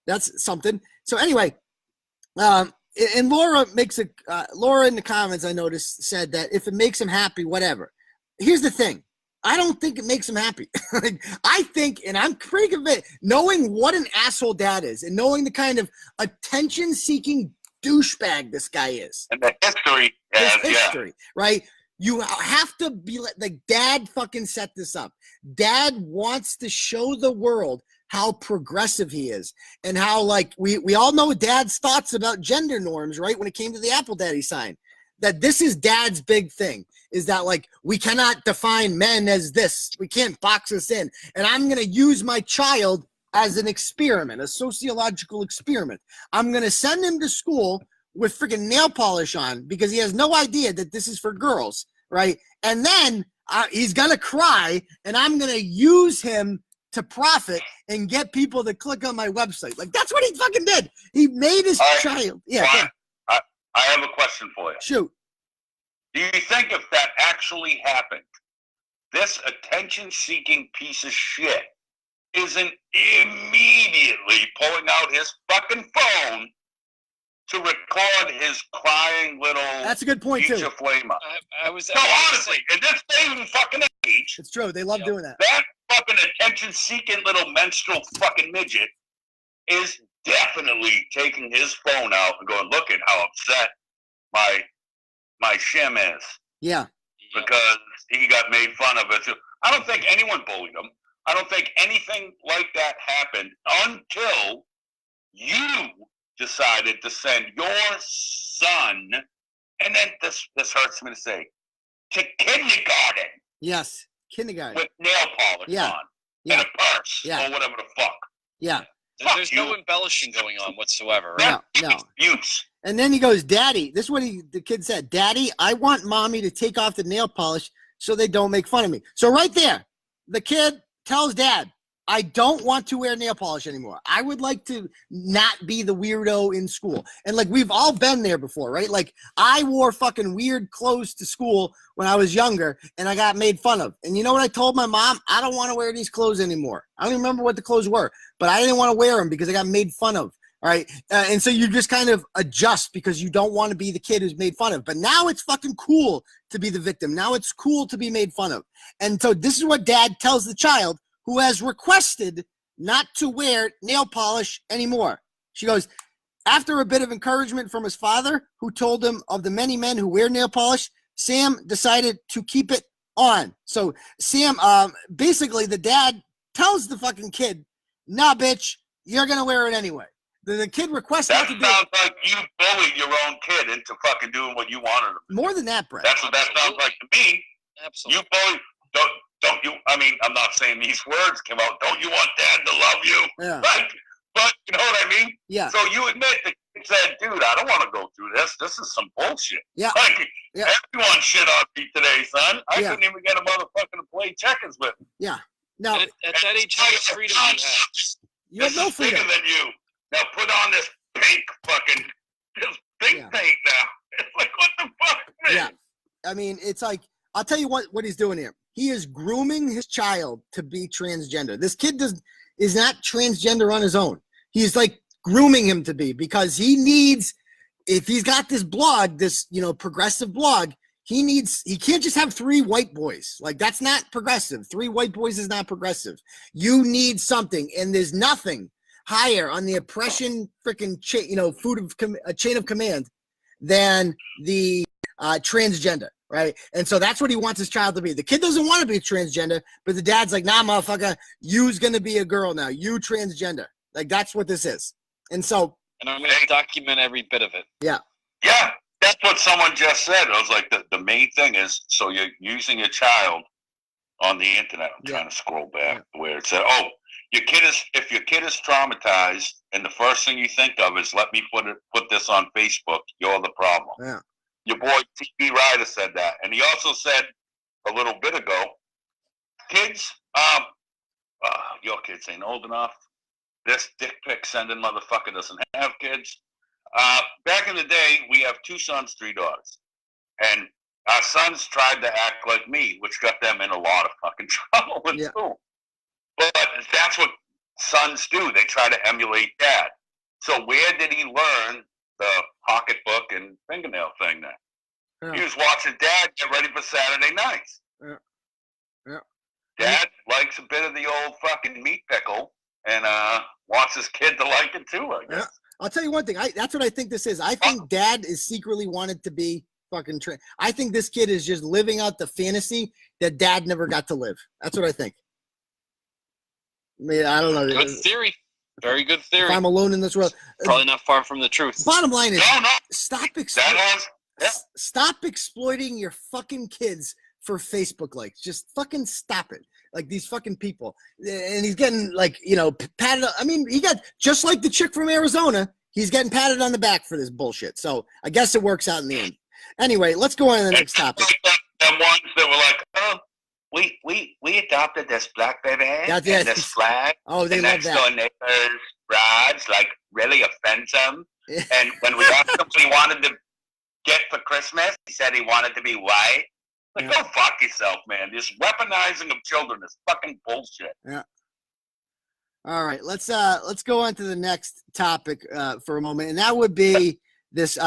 that's something. So, anyway, and Laura Laura in the comments, I noticed, said that if it makes him happy, whatever. Here's the thing. I don't think it makes him happy. I think, and I'm pretty convinced, knowing what an asshole dad is and knowing the kind of attention-seeking douchebag this guy is. And the history. Right? You have to be like, Dad fucking set this up. Dad wants to show the world how progressive he is and how, like, we all know Dad's thoughts about gender norms, right? When it came to the Apple Daddy sign. That this is Dad's big thing, is that, like, we cannot define men as this. We can't box us in. And I'm going to use my child as an experiment, a sociological experiment. I'm going to send him to school with freaking nail polish on because he has no idea that this is for girls, right? And then he's going to cry, and I'm going to use him to profit and get people to click on my website. Like, that's what he fucking did. He made his child. Yeah. Brian, I have a question for you. Shoot. Do you think if that actually happened, this attention-seeking piece of shit isn't immediately pulling out his fucking phone to record his crying little That's a good point, too. Flamer? Honestly, in this day and fucking age, it's true. They love doing that. That fucking attention-seeking little menstrual fucking midget is definitely taking his phone out and going, look at how upset my shim is. Yeah. Because he got made fun of it. I don't think anyone bullied him. I don't think anything like that happened until you decided to send your son, and then this hurts me to say, to kindergarten. Yes, kindergarten. With nail polish on. And a purse. Or whatever the fuck. Yeah. There's no embellishing going on whatsoever, right? No. And then he goes, Daddy, this is what the kid said. Daddy, I want Mommy to take off the nail polish so they don't make fun of me. So right there, the kid tells Dad, I don't want to wear nail polish anymore. I would like to not be the weirdo in school. And, like, we've all been there before, right? Like, I wore fucking weird clothes to school when I was younger, and I got made fun of. And you know what I told my mom? I don't want to wear these clothes anymore. I don't even remember what the clothes were, but I didn't want to wear them because I got made fun of. All right. And so you just kind of adjust because you don't want to be the kid who's made fun of. But now it's fucking cool to be the victim. Now it's cool to be made fun of. And so this is what Dad tells the child who has requested not to wear nail polish anymore. She goes, after a bit of encouragement from his father, who told him of the many men who wear nail polish, Sam decided to keep it on. So Sam, basically the dad tells the fucking kid, nah, bitch, you're going to wear it anyway. The kid requests that not to do it. Sounds like you bullied your own kid into fucking doing what you wanted him to. More than that, Brett. That's what that sounds like to me. Absolutely. You bullied. Don't you? I mean, I'm not saying these words came out. Don't you want Dad to love you? Yeah. Right? But you know what I mean? Yeah. So you admit the kid said, dude, I don't want to go through this. This is some bullshit. Yeah. Like, yeah. Everyone shit on me today, son. I Yeah. couldn't even get a motherfucker to play checkers with me. Yeah. Now, At that age, how much freedom do you have? you have no This is freedom. bigger than you. Now put on this pink fucking, just pink paint now. It's like, what the fuck, man? Yeah. I mean, it's like, I'll tell you what he's doing here. He is grooming his child to be transgender. This kid is not transgender on his own. He's like grooming him to be, because he needs, if he's got this blog, this, progressive blog, he can't just have 3 white boys. Like, that's not progressive. 3 white boys is not progressive. You need something, and there's nothing higher on the oppression freaking chain of command than the transgender, right? And so that's what he wants his child to be. The kid doesn't want to be a transgender, but the dad's like, nah, motherfucker, you's gonna be a girl now. You transgender. Like, that's what this is. And so, and I'm gonna document every bit of it. Yeah. Yeah, that's what someone just said. I was like, the main thing is, so you're using your child on the internet. I'm trying to scroll back where it said, oh, if your kid is traumatized, and the first thing you think of is, let me put this on Facebook, you're the problem. Yeah. Your boy T.B. Ryder said that. And he also said a little bit ago, kids, your kids ain't old enough. This dick pic sending motherfucker doesn't have kids. Back in the day, we have 2 sons, 3 daughters. And our sons tried to act like me, which got them in a lot of fucking trouble in school. But that's what sons do. They try to emulate dad. So where did he learn the pocketbook and fingernail thing then? He was watching dad get ready for Saturday nights. Dad likes a bit of the old fucking meat pickle and wants his kid to like it too, I guess. I'll tell you one thing. That's what I think this is. I think dad is secretly wanted to be fucking I think this kid is just living out the fantasy that dad never got to live. That's what I think. I mean, I don't know. Good theory. Very good theory. If I'm alone in this world. Probably not far from the truth. Bottom line is, No. stop exploiting your fucking kids for Facebook likes. Just fucking stop it. Like, these fucking people. And he's getting, like, patted. I mean, he got, just like the chick from Arizona, he's getting patted on the back for this bullshit. So I guess it works out in the end. Anyway, let's go on to the next topic. Them ones that were like, oh, we adopted this black baby and this flag. Oh, they and love next that. door neighbor's brides, like, really offends him. And when we asked him what he wanted to get for Christmas, he said he wanted to be white. Like, go fuck yourself, man. This weaponizing of children is fucking bullshit. Yeah. All right, let's go on to the next topic for a moment, and that would be this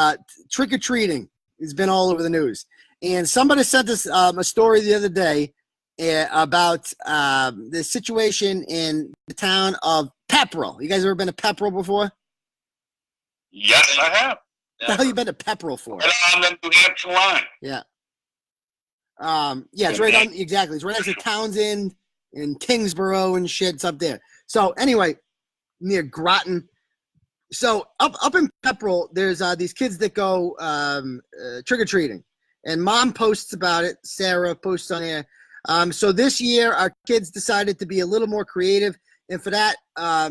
trick or treating. It's been all over the news, and somebody sent us a story the other day about the situation in the town of Pepperell. You guys ever been to Pepperell before? Yes, I have. What the hell you been to Pepperell for? Right on the New Hampshire line. Yeah. It's right on, exactly. It's right next to Townsend and Kingsborough and shit. It's up there. So anyway, near Groton. So up in Pepperell, there's these kids that go trick-or-treating. And mom posts about it. Sarah posts on here. So this year, our kids decided to be a little more creative. And for that,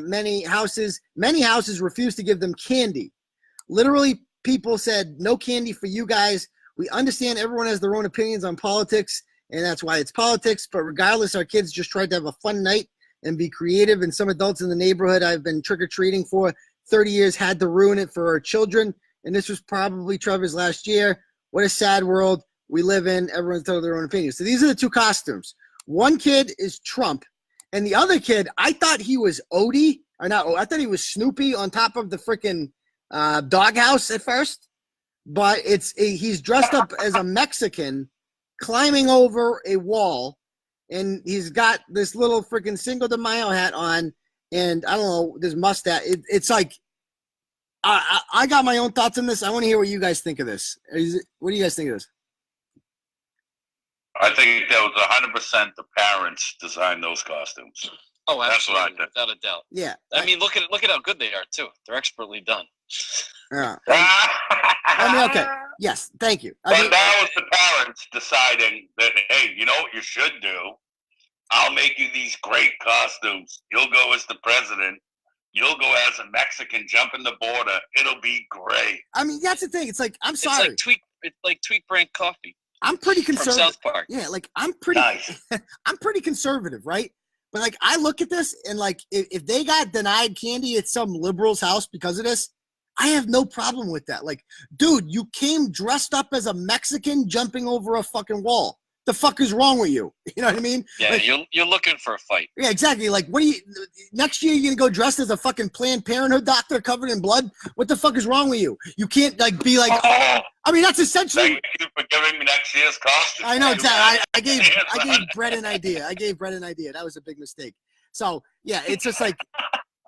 many houses refused to give them candy. Literally, people said, no candy for you guys. We understand everyone has their own opinions on politics, and that's why it's politics. But regardless, our kids just tried to have a fun night and be creative. And some adults in the neighborhood I've been trick-or-treating for 30 years had to ruin it for our children. And this was probably Trevor's last year. What a sad world we live in. Everyone's told their own opinions. So these are the 2 costumes. One kid is Trump, and the other kid, I thought he was Odie. Or not, I thought he was Snoopy on top of the freaking doghouse at first. But he's dressed up as a Mexican climbing over a wall, and he's got this little freaking Cinco de Mayo hat on, and I don't know, this mustache. It's like, I got my own thoughts on this. I want to hear what you guys think of this. What do you guys think of this? I think that was 100% the parents designed those costumes. Oh, That's what I absolutely, think. without a doubt. Yeah. I mean, look at how good they are too. They're expertly done. Yeah. I mean, okay. Yes, thank you. But that was the parents deciding that, hey, you know what you should do? I'll make you these great costumes. You'll go as the president. You'll go as a Mexican jumping the border. It'll be great. I mean, that's the thing. It's like, I'm sorry. It's like Tweet brand coffee. I'm pretty from conservative. South Park. Yeah, like I'm pretty Nice. I'm pretty conservative, right? But like I look at this and like if they got denied candy at some liberal's house because of this, I have no problem with that. Like, dude, you came dressed up as a Mexican jumping over a fucking wall. The fuck is wrong with you? You know what I mean? Yeah, like, you're looking for a fight. Yeah, exactly. Like, what do you next year? You're gonna go dressed as a fucking Planned Parenthood doctor covered in blood? What the fuck is wrong with you? You can't like be like. I mean, that's essentially. Thank you for giving me next year's costume. I know exactly. I gave Bret an idea. That was a big mistake. So yeah, it's just like,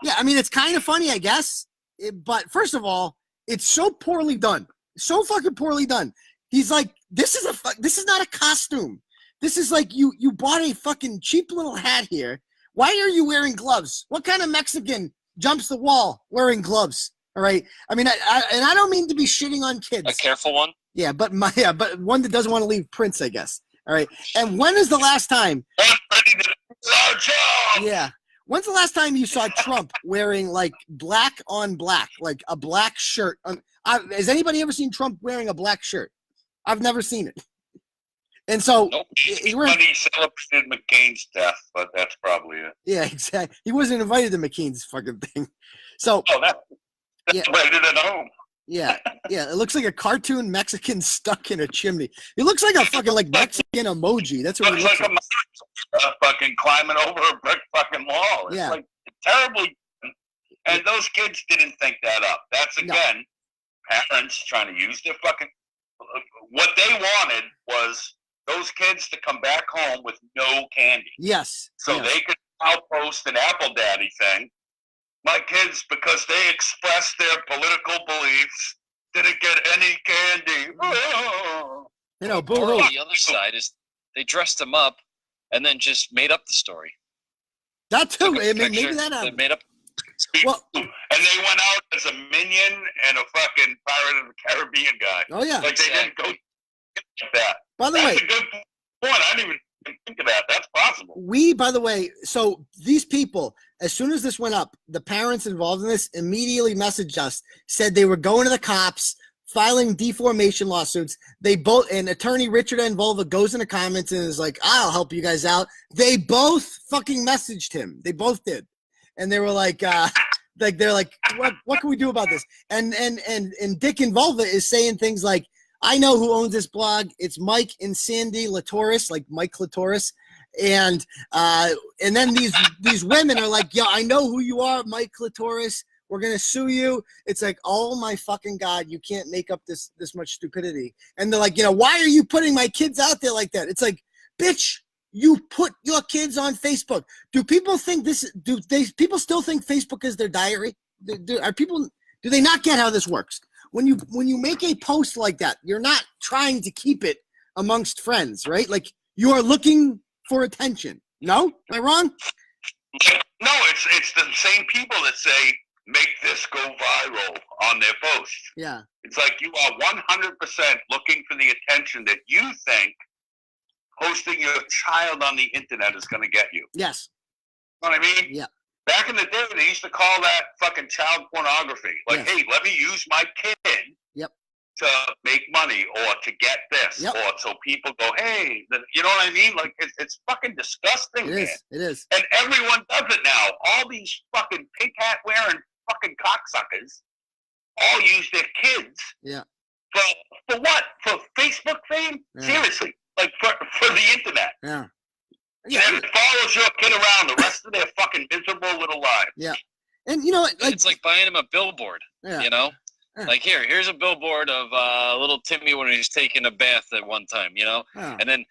yeah. I mean, it's kind of funny, I guess. But first of all, it's so poorly done. So fucking poorly done. He's like, this is not a costume. This is like you bought a fucking cheap little hat here. Why are you wearing gloves? What kind of Mexican jumps the wall wearing gloves? All right. I mean, I don't mean to be shitting on kids. A careful one. Yeah, but one that doesn't want to leave prints, I guess. All right. And when is the last time? Yeah. When's the last time you saw Trump wearing like black on black, like a black shirt? Has anybody ever seen Trump wearing a black shirt? I've never seen it. And so nope. He celebrated McCain's death, but that's probably it. Yeah, exactly. He wasn't invited to McCain's fucking thing. So that's rated at home. Yeah. It looks like a cartoon Mexican stuck in a chimney. He looks like a fucking like Mexican emoji. That's what he looks like. Fucking climbing over a brick fucking wall. It's like terribly. And those kids didn't think that up. That's again parents trying to use their fucking. What they wanted was those kids to come back home with no candy. Yes. So they could outpost an Apple Daddy thing. My kids, because they expressed their political beliefs, didn't get any candy. You know, or the other side is they dressed them up and then just made up the story. That too. Maybe that happened. They made up. Well, and they went out as a minion and a fucking Pirate of the Caribbean guy. Oh yeah. Like they didn't go like that. By the way, that's a good point. I didn't even think of that. That's possible. By the way, so these people, as soon as this went up, the parents involved in this immediately messaged us, said they were going to the cops, filing deformation lawsuits. They both, and attorney Richard Envolva goes in the comments and is like, I'll help you guys out. They both fucking messaged him. They both did. And they were like they're like, what can we do about this? And Dick Envolva is saying things like, I know who owns this blog. It's Mike and Sandy Latoris, like Mike Latoris. And then these women are like, yeah, I know who you are, Mike Latoris. We're gonna sue you. It's like, oh my fucking God, you can't make up this much stupidity. And they're like, why are you putting my kids out there like that? It's like, bitch, you put your kids on Facebook. Do people think people still think Facebook is their diary? Do they not get how this works? When you make a post like that, you're not trying to keep it amongst friends, right? Like you are looking for attention. No? Am I wrong? No, it's the same people that say, make this go viral on their post. Yeah. It's like you are 100% looking for the attention that you think posting your child on the internet is going to get you. Yes. You know what I mean? Yeah. Back in the day, they used to call that fucking child pornography. Like, hey, let me use my kid to make money or to get this. Or so people go, hey, you know what I mean? Like, it's fucking disgusting, man. It is. And everyone does it now. All these fucking pink hat wearing fucking cocksuckers all use their kids. Yeah. For what? For Facebook fame? Yeah. Seriously. Like, for the internet. Yeah. And it follows your kid around the rest of their fucking miserable little lives. Yeah. And it's like buying him a billboard. Yeah. Yeah. Like here's a billboard of little Timmy when he's taking a bath at one time, and then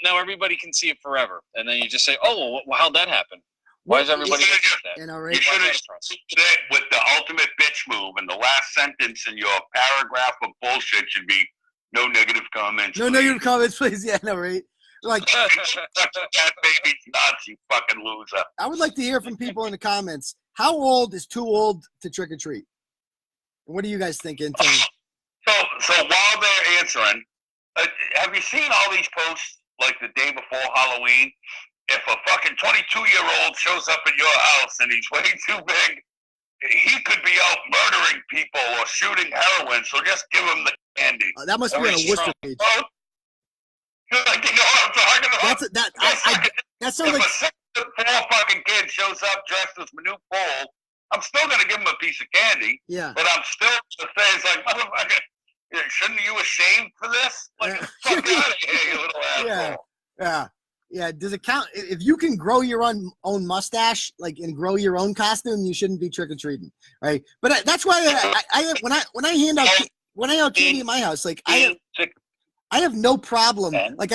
now everybody can see it forever, and then you just say, oh, well, how'd that happen? Why is everybody looking at that? Right? You should have started it with the ultimate bitch move, and the last sentence in your paragraph of bullshit should be, no negative comments. No negative comments, please. Yeah, no, right? Like that baby's nuts, you fucking loser. I would like to hear from people in the comments. How old is too old to trick or treat? What do you guys think, Intern? So while they're answering, have you seen all these posts like the day before Halloween? If a fucking 22-year-old shows up at your house and he's way too big, he could be out murdering people or shooting heroin. So just give him the candy. That must be on a Worcester page. Like, you know what I'm talking about? That sounds like if a 6'4" fucking kid shows up dressed as Manute Bol I'm still gonna give him a piece of candy. Yeah. But I'm still gonna say, it's like, motherfucker, shouldn't you ashamed for this? Like, fuck out of here, you little asshole. Yeah. Does it count if you can grow your own mustache, like, and grow your own costume? You shouldn't be trick or treating, right? But that's why I when I hand out candy in my house, like I have no problem. Like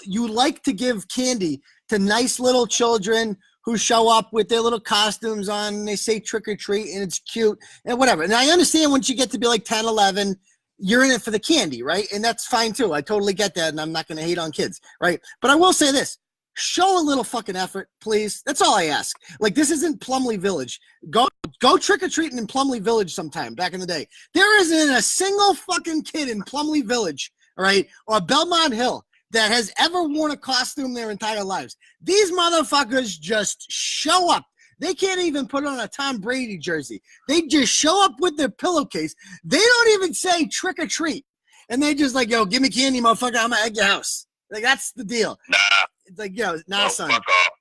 you like to give candy to nice little children who show up with their little costumes on, and they say trick or treat, and it's cute and whatever. And I understand once you get to be like 10, 11. You're in it for the candy, right? And that's fine too. I totally get that, and I'm not going to hate on kids, right? But I will say this. Show a little fucking effort, please. That's all I ask. Like, this isn't Plumley Village. Go trick-or-treating in Plumley Village sometime back in the day. There isn't a single fucking kid in Plumley Village, all right, or Belmont Hill that has ever worn a costume their entire lives. These motherfuckers just show up. They can't even put on a Tom Brady jersey. They just show up with their pillowcase. They don't even say trick or treat. And they just like, yo, give me candy, motherfucker. I'm going to egg your house. Like, that's the deal. Nah. It's like, yo, nah, son.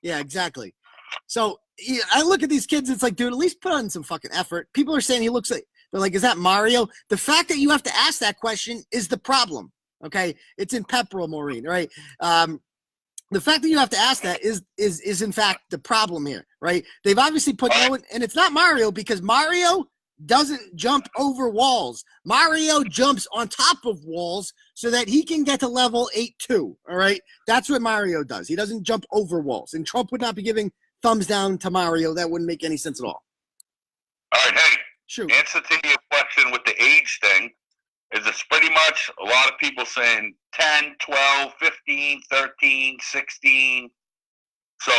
Yeah, exactly. So I look at these kids. It's like, dude, at least put on some fucking effort. People are saying he looks like, they're like, is that Mario? The fact that you have to ask that question is the problem. Okay. It's in Pepperell, Maureen, right? The fact that you have to ask that is in fact the problem here, right? They've obviously put no one, and it's not Mario because Mario doesn't jump over walls. Mario jumps on top of walls so that he can get to level 8-2, all right? That's what Mario does. He doesn't jump over walls, and Trump would not be giving thumbs down to Mario. That wouldn't make any sense at all. All right, hey, shoot. Answer to your question with the age thing is it's pretty much a lot of people saying 10, 12, 15, 13, 16. So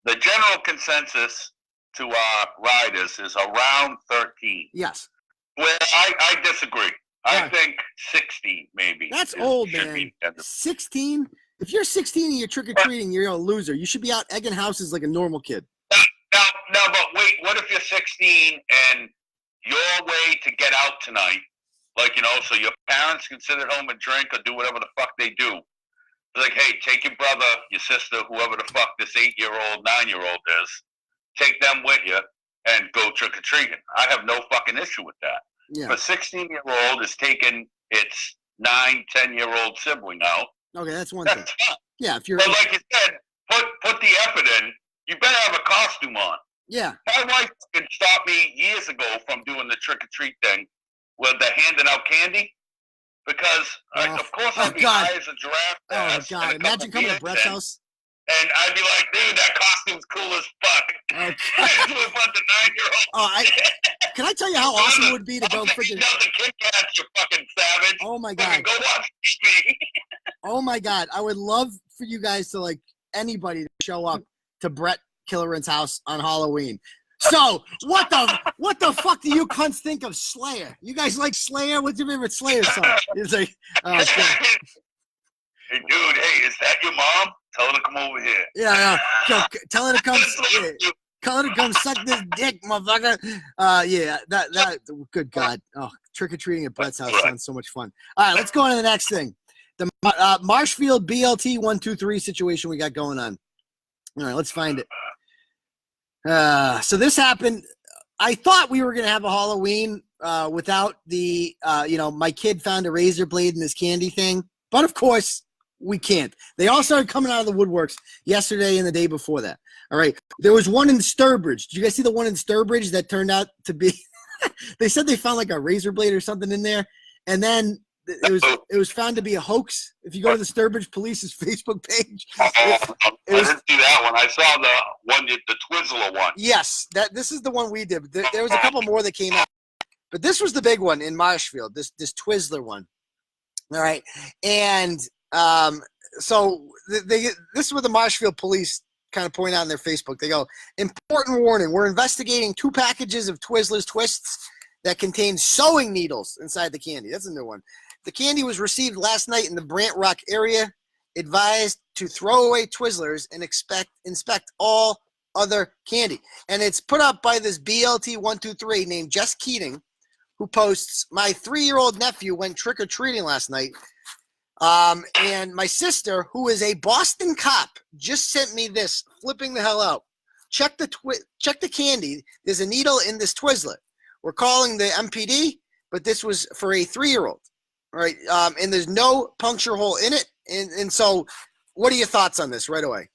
the general consensus to our riders is around 13. Yes. Well, I disagree. I think 16 maybe. That's old, man. 16? If you're 16 and you're trick-or-treating, you're a loser. You should be out egging houses like a normal kid. No, but wait, what if you're 16 and your way to get out tonight, like, you know, so your parents can sit at home and drink or do whatever the fuck they do. They're like, hey, take your brother, your sister, whoever the fuck this 8-year-old, 9-year-old is, take them with you and go trick-or-treating. I have no fucking issue with that. Yeah. But 16-year-old is taking its 9, 10-year-old sibling out. Okay, that's one thing. Fine. Yeah, if you're. But like you said, put the effort in. You better have a costume on. Yeah. My wife can stop me years ago from doing the trick-or-treat thing with the handing out candy. Because, of course, I'd be high as a giraffe. Oh, God. Imagine coming to Brett's house. And I'd be like, dude, that costume's cool as fuck. Okay. With the 9-year-old. Can I tell you how awesome it would be to go freaking... the Kit Kats, you fucking savage. Oh, my God. Go watch TV. Oh, my God. I would love for you guys to, like, anybody to show up to Bret Killoran's house on Halloween. So, what the fuck do you cunts think of Slayer? You guys like Slayer? What's your favorite Slayer song? It's like, oh, okay. Hey, dude, hey, is that your mom? Tell her to come over here. Yeah. Tell her to come. Tell her to come suck this dick, motherfucker. Yeah, that. Good God. Oh, trick or treating at Brett's house sounds so much fun. All right, let's go on to the next thing. The Marshfield BLT-123 situation we got going on. All right, let's find it. So this happened. I thought we were gonna have a Halloween without the my kid found a razor blade in this candy thing, but of course. We can't. They all started coming out of the woodworks yesterday and the day before that. All right. There was one in Sturbridge. Did you guys see the one in Sturbridge that turned out to be they said they found like a razor blade or something in there. And then it was found to be a hoax. If you go to the Sturbridge Police's Facebook page. I didn't see that one. I saw the one, the Twizzler one. Yes. This is the one we did. There was a couple more that came out. But this was the big one in Marshfield, this Twizzler one. All right. And so this is what the Marshfield police kind of point out in their Facebook. They go, important warning. We're investigating 2 packages of Twizzlers Twists that contain sewing needles inside the candy. That's a new one. The candy was received last night in the Brant Rock area. Advised to throw away Twizzlers and inspect all other candy. And it's put up by this BLT-123 named Jess Keating, who posts, my 3-year-old nephew went trick-or-treating last night. And my sister, who is a Boston cop, just sent me this, flipping the hell out. check the candy. There's a needle in this Twizzler. We're calling the MPD, but this was for a 3-year-old, right? And there's no puncture hole in it. And so, what are your thoughts on this right away?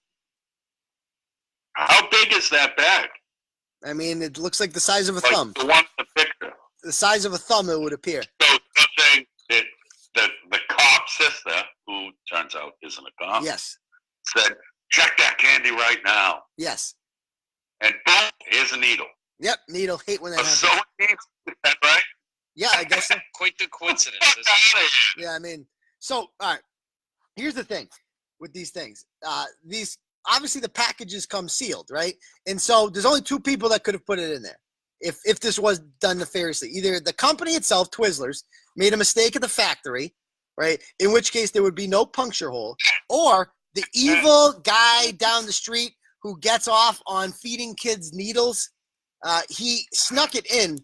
How big is that bag? I mean, it looks like the size of a Like thumb. the one in the picture. The size of a thumb, it would appear. So you're saying that the cop sister, who turns out isn't a cop, Yes. said, check that candy right now. Yes. And boom, here's a needle. Yep. Needle. Hate when that happens. So it needs, is that right? Yeah, I guess so. Quite the coincidence. Fuck isn't it? outta here. Yeah, I mean, so all right. Here's the thing with these things. These obviously the packages come sealed, right? And so there's only 2 people that could have put it in there. If this was done nefariously, either the company itself, Twizzlers, made a mistake at the factory, right? In which case there would be no puncture hole, or the evil guy down the street who gets off on feeding kids needles, he snuck it in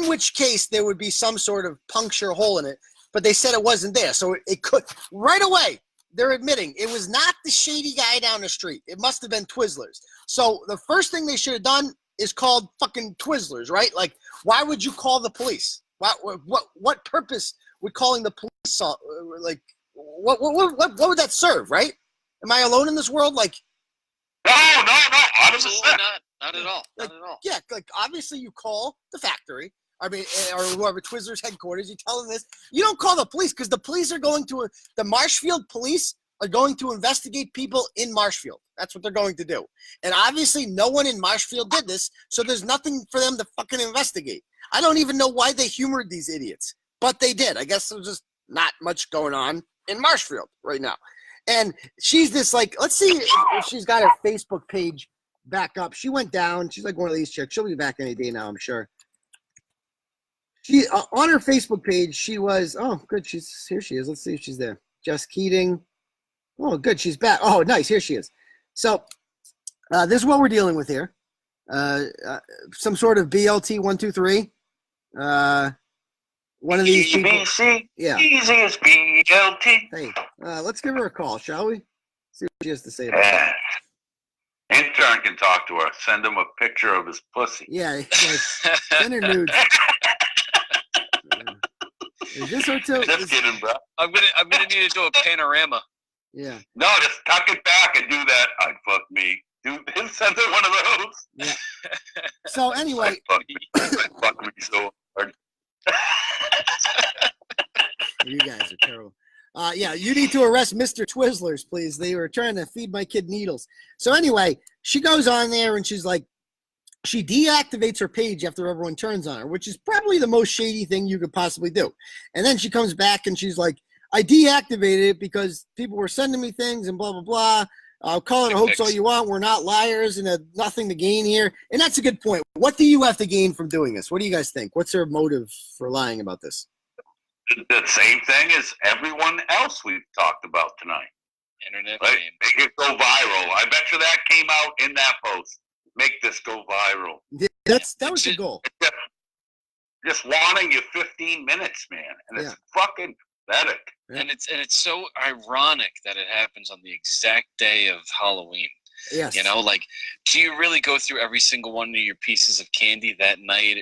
which case there would be some sort of puncture hole in it, but they said it wasn't there. So it could, right away, they're admitting it was not the shady guy down the street. It must have been Twizzlers. So the first thing they should have done is called fucking Twizzlers, right? Like, why would you call the police? What purpose would calling the police, like, what would that serve, right? Am I alone in this world? Like, No, Absolutely 100%. not at all. Like, Not at all. yeah, like obviously you call the factory, I mean, or whoever, Twizzlers headquarters, you tell them this. You don't call the police because the police are going to, the Marshfield police are going to investigate people in Marshfield. That's what they're going to do. And obviously no one in Marshfield did this, so there's nothing for them to fucking investigate. I don't even know why they humored these idiots, but they did. I guess there's just not much going on in Marshfield right now. And she's this like, let's see if she's got her Facebook page back up. She went down. She's like one of these chicks. She'll be back any day now, I'm sure. She on her Facebook page, she was, oh, good. Here she is. Let's see if she's there. Jess Keating. Oh, good. She's back. Oh, nice. Here she is. So this is what we're dealing with here. Some sort of BLT-123. One of these people. EBC, Yeah. easy as BLT. Hey, let's give her a call, shall we? See what she has to say about it. Yeah. Intern can talk to her. Send him a picture of his pussy. Yeah, like, send her nudes. Is this her too? Just kidding, bro. I'm gonna need to do a panorama. Yeah. No, just tuck it back and do that. I'd fuck me. Dude, send her one of those. Yeah. So anyway, I'd fuck me so hard. you guys are terrible. Yeah, you need to arrest Mr. Twizzlers, please. They were trying to feed my kid needles. So anyway, she goes on there and she's like, she deactivates her page after everyone turns on her, which is probably the most shady thing you could possibly do. And then she comes back and she's like, I deactivated it because people were sending me things and blah, blah, blah. I'll call it a hoax all you want. We're not liars and nothing to gain here. And that's a good point. What do you have to gain from doing this? What do you guys think? What's their motive for lying about this? The same thing as everyone else we've talked about tonight. Internet Right? fame. Make it go viral. I bet you that came out in that post. Make this go viral. Yeah, that was the goal. Just wanting your 15 minutes, man. And it's fucking pathetic. Yeah. And it's so ironic that it happens on the exact day of Halloween. Yes. You know, like, do you really go through every single one of your pieces of candy that night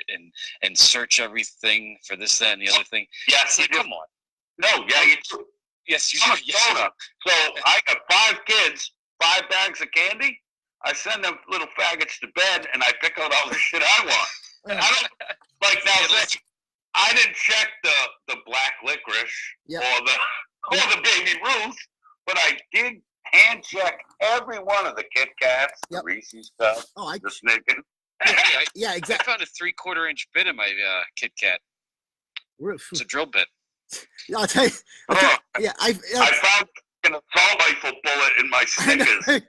and search everything for this, that, and the other thing? Yes, It's like, come on. No, yeah, you do. Yes, you I'm a do. Yes, you do. grown-up. So I got 5 kids, 5 bags of candy. I send them little faggots to bed, and I pick out all the shit I want. I don't like now. I didn't check the black licorice or the baby Ruth, but I did hand check every one of the Kit Kats, the Reese's cups, the Snickers. Yeah, I exactly. found a 3/4-inch bit in my Kit Kat. It's a drill bit. I'll tell you. Yeah, I found an assault rifle bullet in my Snickers.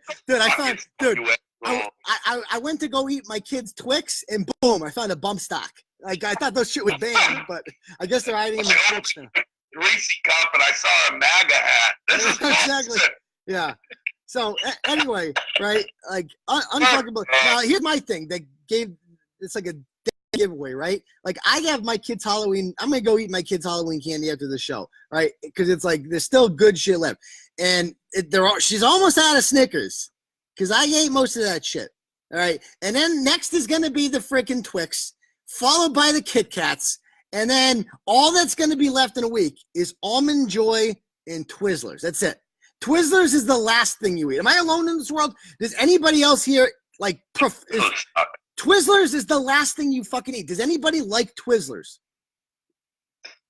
I went to go eat my kids' Twix, and boom, I found a bump stock. Like, I thought those shit was banned, but I guess they're hiding in the Twix now. Reese cup, and I saw a MAGA hat. This is exactly. Yeah. So anyway, right? Like unfuckable. Now here's my thing. They gave it's like a giveaway, right? Like, I have my kids Halloween. I'm gonna go eat my kids Halloween candy after the show, right? Because it's like there's still good shit left, and she's almost out of Snickers because I ate most of that shit. All right. And then next is going to be the freaking Twix, followed by the Kit Kats. And then all that's going to be left in a week is Almond Joy and Twizzlers. That's it. Twizzlers is the last thing you eat. Am I alone in this world? Does anybody else here like Twizzlers is the last thing you fucking eat? Does anybody like Twizzlers?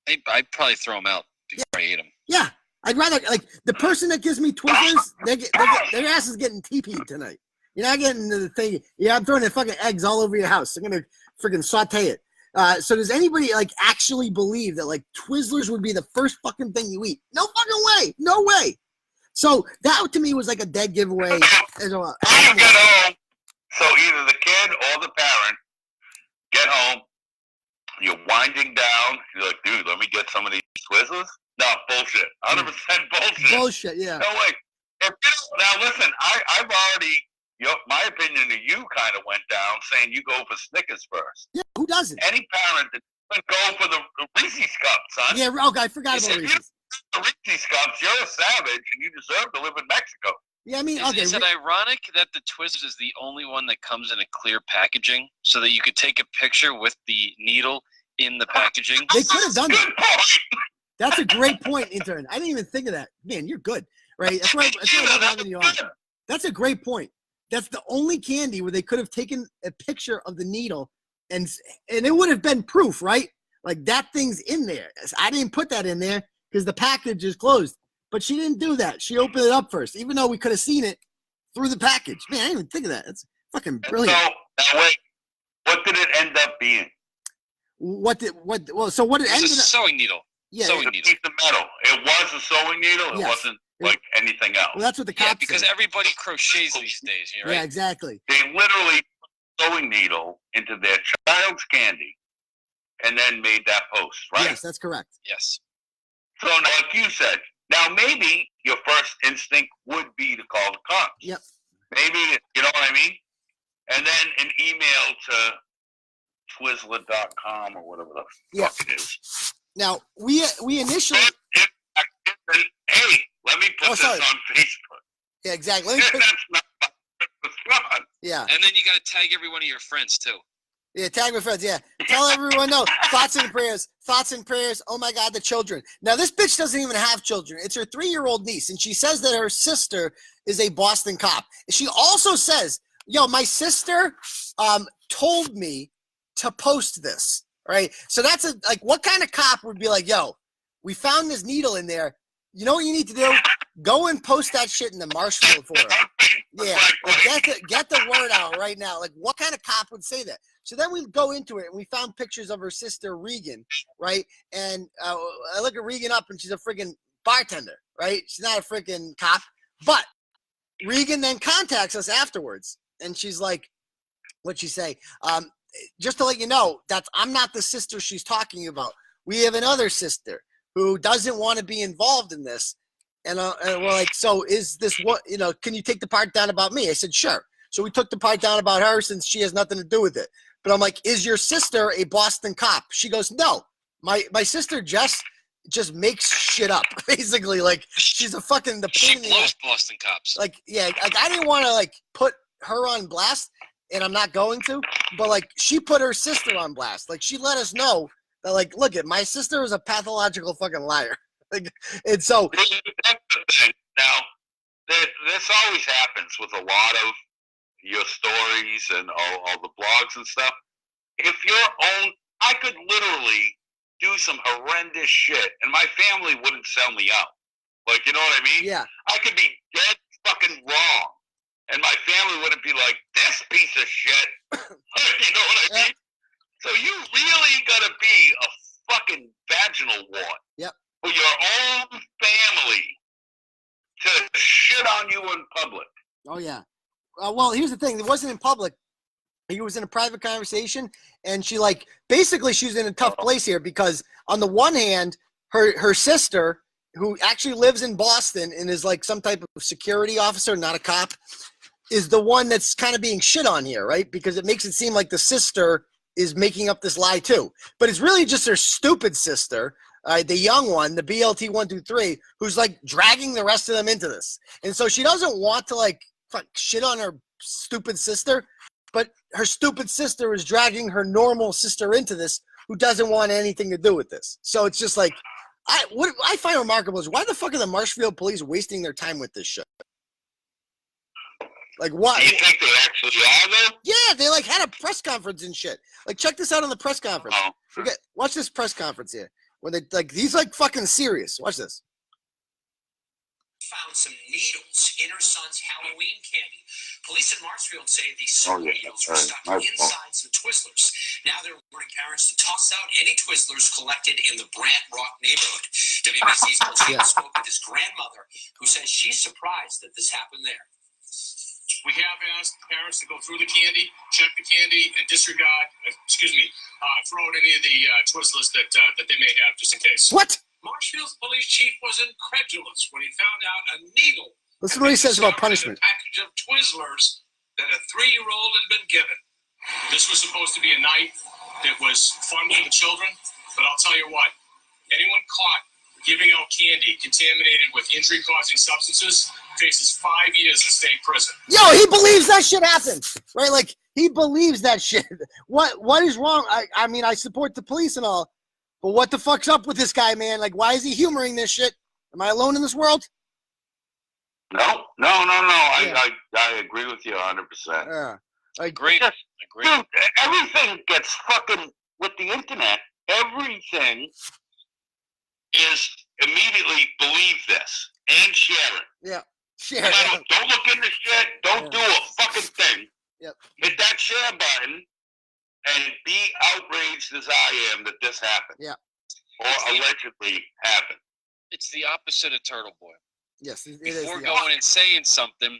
I'd probably throw them out before I eat them. Yeah. I'd rather, like, the person that gives me Twizzlers, their ass is getting TP'd tonight. You're not getting the thing. Yeah, I'm throwing the fucking eggs all over your house. I'm going to freaking saute it. So does anybody, like, actually believe that, like, Twizzlers would be the first fucking thing you eat? No fucking way. No way. So that, to me, was like a dead giveaway as well. You get home, so either the kid or the parent get home, you're winding down, you're like, dude, let me get some of these Twizzlers? No, bullshit. 100% bullshit. Bullshit, yeah. No way. Now, listen, I've already, my opinion of you kind of went down saying you go for Snickers first. Yeah, who doesn't? Any parent that doesn't go for the Reese's Cup, son. Yeah, okay, I forgot about Reese's. The Reese's Cups, you're a savage and you deserve to live in Mexico. Yeah, I mean, okay. Is it ironic that the Twizzlers is the only one that comes in a clear packaging so that you could take a picture with the needle in the packaging? They could have done that. That's a great point, Intern. I didn't even think of that. Man, you're good, right? That's why I love having you on. That's a great point. That's the only candy where they could have taken a picture of the needle and it would have been proof, right? Like that thing's in there. I didn't put that in there because the package is closed. But she didn't do that. She opened it up first, even though we could have seen it through the package. Man, I didn't even think of that. That's fucking brilliant. So, now wait, what did it end up being? So what it ended up? It's a sewing needle. Yeah, sewing needle. Piece of metal. It was a sewing needle. It wasn't like anything else. Well, that's what the cops because everybody crochets these days. Right? Yeah, exactly. They literally put a sewing needle into their child's candy and then made that post, right? Yes, that's correct. Yes. So, like you said, now maybe your first instinct would be to call the cops. Yep. Maybe, you know what I mean? And then an email to Twizzler.com or whatever the fuck it is. Now, we initially... Hey, let me put this on Facebook. Yeah, exactly. That's not fun. Yeah. And then you got to tag every one of your friends, too. Yeah, tag my friends, yeah. Tell everyone, no, thoughts and prayers. Oh, my God, the children. Now, this bitch doesn't even have children. It's her 3-year-old niece, and she says that her sister is a Boston cop. She also says, yo, my sister told me to post this, right? So that's like, what kind of cop would be like, yo, we found this needle in there. You know what you need to do? Go and post that shit in the Marshfield forum. Yeah, like get the word out right now. Like, what kind of cop would say that? So then we go into it, and we found pictures of her sister, Regan, right? And I look at Regan up, and she's a freaking bartender, right? She's not a freaking cop. But Regan then contacts us afterwards, and she's like, what'd she say? Just to let you know, I'm not the sister she's talking about. We have another sister who doesn't want to be involved in this. And we're like, so is this what, can you take the part down about me? I said, sure. So we took the part down about her since she has nothing to do with it. But I'm like, is your sister a Boston cop? She goes, no. My sister just makes shit up, basically. Like, she's a fucking She blows Boston cops. Like, yeah, like I didn't want to like put her on blast, and I'm not going to. But like, she put her sister on blast. Like, she let us know that, like, look, my sister is a pathological fucking liar. Like, and so now, this always happens with a lot of your stories and all the blogs and stuff. If I could literally do some horrendous shit, and my family wouldn't sell me out. Like, you know what I mean? Yeah. I could be dead fucking wrong, and my family wouldn't be like, this piece of shit. You know what I mean? So you really gotta be a fucking vaginal wart. Yep. For your own family to shit on you in public. Oh, yeah. Well, here's the thing. It wasn't in public. It was in a private conversation. And she, like, basically she's in a tough place here because on the one hand, her sister, who actually lives in Boston and is like some type of security officer, not a cop, is the one that's kind of being shit on here, right? Because it makes it seem like the sister is making up this lie too. But it's really just her stupid sister, the young one, the BLT-123, who's like dragging the rest of them into this. And so she doesn't want to like shit on her stupid sister. but her stupid sister is dragging her normal sister into this, who doesn't want anything to do with this. So it's just like, what I find remarkable is why the fuck are the Marshfield police wasting their time with this shit? Like, why? Do you think they actually are though? Yeah, they like had a press conference and shit. Like, check this out on the press conference. Oh. Watch this press conference here, where they like he's like fucking serious. Watch this. Found some needles in her son's Halloween candy. Police in Marshfield say these needles were stuck inside some Twizzlers. Now they're warning parents to toss out any Twizzlers collected in the Brant Rock neighborhood. WBC's Bill spoke with his grandmother, who says she's surprised that this happened there. We have asked parents to go through the candy, check the candy, and disregard, throw out any of the Twizzlers that they may have just in case. What? Marshfield's police chief was incredulous when he found out a needle. Listen to what he says about punishment. A package of Twizzlers that a 3-year-old had been given. This was supposed to be a night that was fun for the children, but I'll tell you what, anyone caught giving out candy contaminated with injury-causing substances faces 5 years in state prison. Yo, he believes that shit happened, right? Like, he believes that shit. What is wrong? I mean, I support the police and all, but what the fuck's up with this guy, man? Like, why is he humoring this shit? Am I alone in this world? No. Yeah. I agree with you 100%. Yeah. Agree. Dude, everything gets fucking with the internet. Everything is immediately believe this and share it. Yeah. Share No, don't look into shit. Don't do a fucking thing. Yep. Hit that share button and be outraged as I am that this happened. Yeah. Or allegedly happened. It's the opposite of Turtleboy. Yes, it is. Before going and saying something,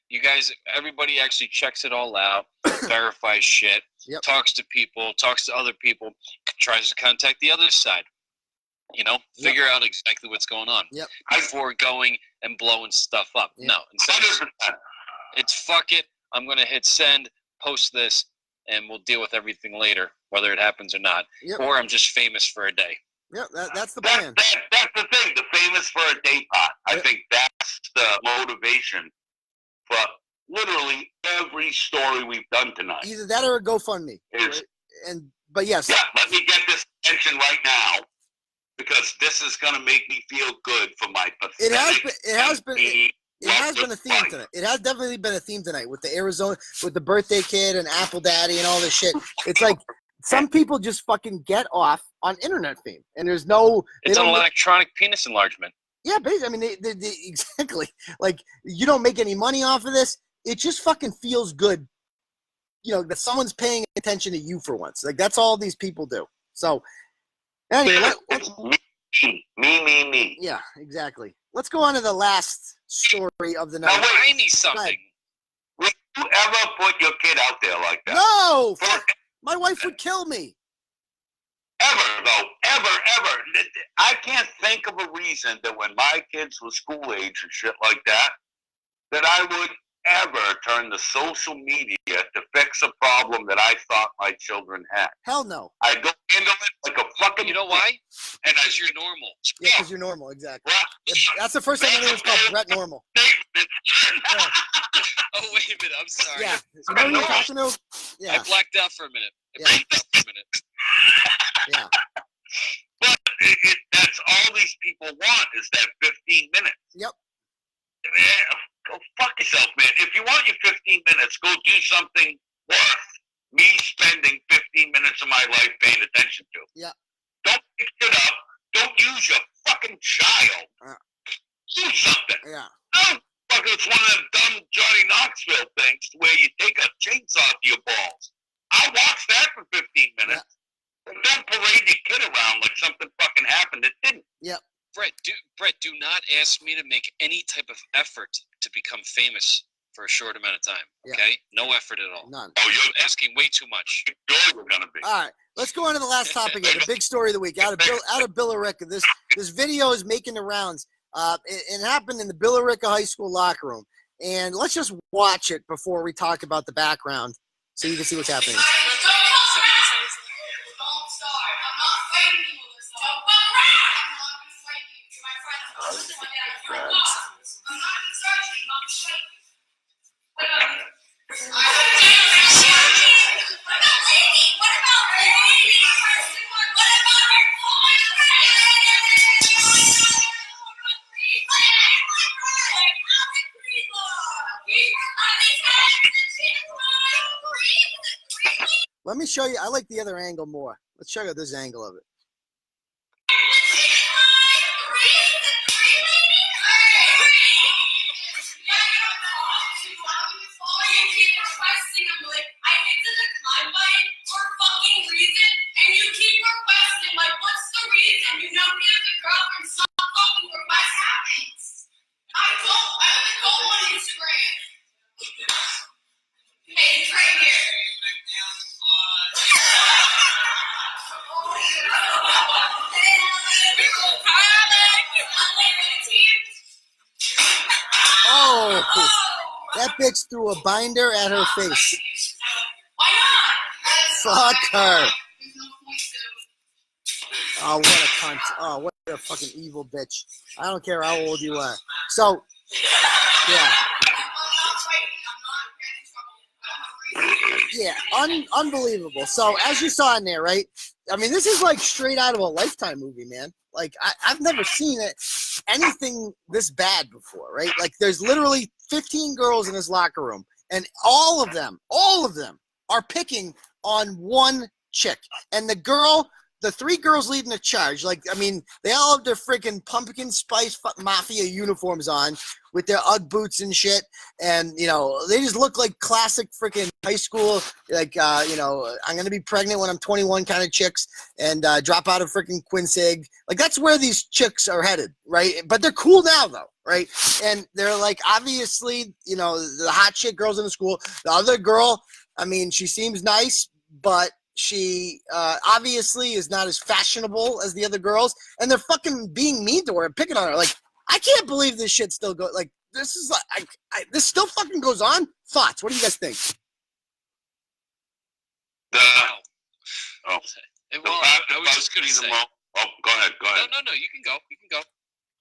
you guys, everybody actually checks it all out, verifies shit, talks to people, talks to other people, tries to contact the other side. You know, figure out exactly what's going on before going and blowing stuff up. No, instead it's fuck it. I'm going to hit send, post this, and we'll deal with everything later, whether it happens or not. Or I'm just famous for a day. Yep, that's the plan. That's the thing, the famous for a day pot. I think that's the motivation for literally every story we've done tonight. Either that or a GoFundMe. Right? But yes. Yeah, let me get this attention right now because this is going to make me feel good for my pathetic. It has been a theme tonight. It has definitely been a theme tonight with the Arizona, with the birthday kid and Apple Daddy and all this shit. It's like some people just fucking get off on internet fame, and there's no. It's an electronic penis enlargement. Yeah, basically. I mean, they exactly. Like, you don't make any money off of this. It just fucking feels good, you know, that someone's paying attention to you for once. Like, that's all these people do. So, anyway, me. Yeah, exactly. Let's go on to the last story of the night. Now, wait, I need something. Would you ever put your kid out there like that? No! My wife would kill me. Ever, though. Ever. I can't think of a reason that when my kids were school age and shit like that I would ever turn to social media to fix a problem that I thought my children had. Hell no. I'd go handle it like a fucking... You know why? And because you're normal. Yeah, because you're normal, exactly. That's the first time anyone's called Bret normal. Oh, wait a minute. I'm sorry. Yeah. You know who you're talking to? Yeah. I blacked out for a minute. Yeah. But that's all these people want is that 15 minutes. Yep. Man, go fuck yourself, man. If you want your 15 minutes, go do something worth me spending 15 minutes of my life paying attention to. Yeah. Don't pick it up. Don't use your fucking child. Do something. Yeah. Oh, fuck, it's one of them dumb Johnny Knoxville things where you take a chainsaw to your balls. I'll watch that for 15 minutes. Yeah. But don't parade your kid around like something fucking happened that didn't. Yep. Brett, do not ask me to make any type of effort to become famous for a short amount of time. Okay? No effort at all. None. Oh, you're asking way too much. Sure we're gonna be. All right. Let's go on to the last topic here, the big story of the week. Out of Billerica. This video is making the rounds. It happened in the Billerica High School locker room. And let's just watch it before we talk about the background so you can see what's happening. Let me show you. I like the other angle more. Let's show you this angle of it. Oh, that bitch threw a binder at her face. Fuck her. Oh, what a cunt. Oh, what a fucking evil bitch. I don't care how old you are. So, yeah. Yeah, unbelievable. So, as you saw in there, right? I mean, this is like straight out of a Lifetime movie, man. Like, I've never seen anything this bad before, right? Like, there's literally 15 girls in this locker room, and all of them are picking on one chick. And the three girls leading the charge, like, I mean, they all have their freaking pumpkin spice mafia uniforms on with their Ugg boots and shit. And, you know, they just look like classic freaking high school, like, you know, I'm going to be pregnant when I'm 21 kind of chicks and drop out of freaking Quinsig. Like, that's where these chicks are headed, right? But they're cool now, though, right? And they're, like, obviously, you know, the hot chick girls in the school. The other girl, I mean, she seems nice, but she obviously is not as fashionable as the other girls, and they're fucking being mean to her and picking on her. Like, I can't believe this shit still goes. Like, this is like, this still fucking goes on. Thoughts? What do you guys think? Well, I was just gonna say. Oh, go ahead. No, you can go.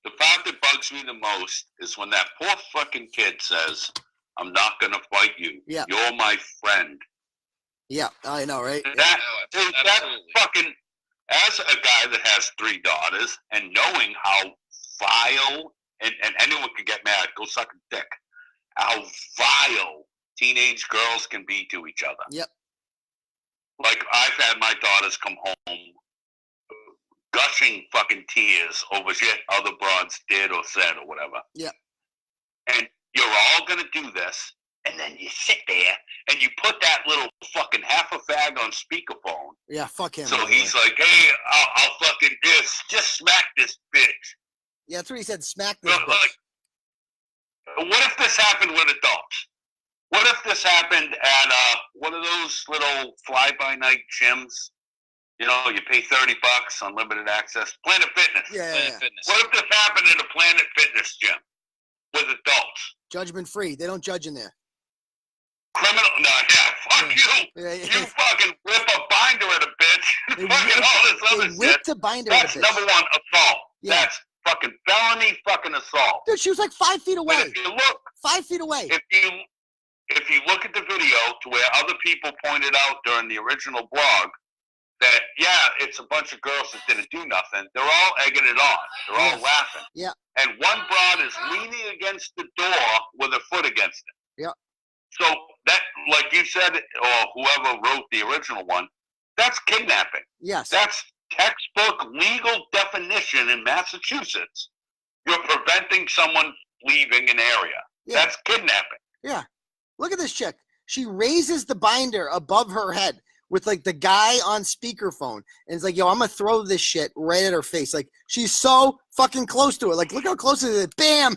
The part that bugs me the most is when that poor fucking kid says, "I'm not gonna fight you. Yeah. You're my friend." Yeah, I know, right? That fucking, as a guy that has 3 daughters and knowing how vile, and anyone can get mad, go suck a dick, how vile teenage girls can be to each other. Yep. Like, I've had my daughters come home gushing fucking tears over shit other broads did or said or whatever. Yep. And you're all going to do this. And then you sit there and you put that little fucking half a fag on speakerphone. Yeah, fuck him. So he's like, "Hey, I'll fucking just smack this bitch." Yeah, that's what he said. Smack this bitch. Like, what if this happened with adults? What if this happened at one of those little fly-by-night gyms? You know, you pay $30, unlimited access. Planet Fitness. Yeah. Fitness. What if this happened in a Planet Fitness gym with adults? Judgment free. They don't judge in there. Criminal? No, yeah, fuck you. Yeah. You fucking whip a binder at a bitch. Fucking all this other shit. Whipped a binder at a That's bitch. number one, assault. Yeah. That's fucking felony fucking assault. Dude, she was like 5 feet away. But if you look, 5 feet away. if you look at the video to where other people pointed out during the original blog that, yeah, it's a bunch of girls that didn't do nothing. They're all egging it on. They're all laughing. Yeah. And one broad is leaning against the door with her foot against it. Yeah. So that, like you said, or whoever wrote the original one, that's kidnapping. Yes. That's textbook legal definition in Massachusetts. You're preventing someone leaving an area. Yeah. That's kidnapping. Yeah. Look at this chick. She raises the binder above her head with like the guy on speakerphone. And it's like, yo, I'm going to throw this shit right at her face. Like, she's so fucking close to it. Like, look how close it is. Bam!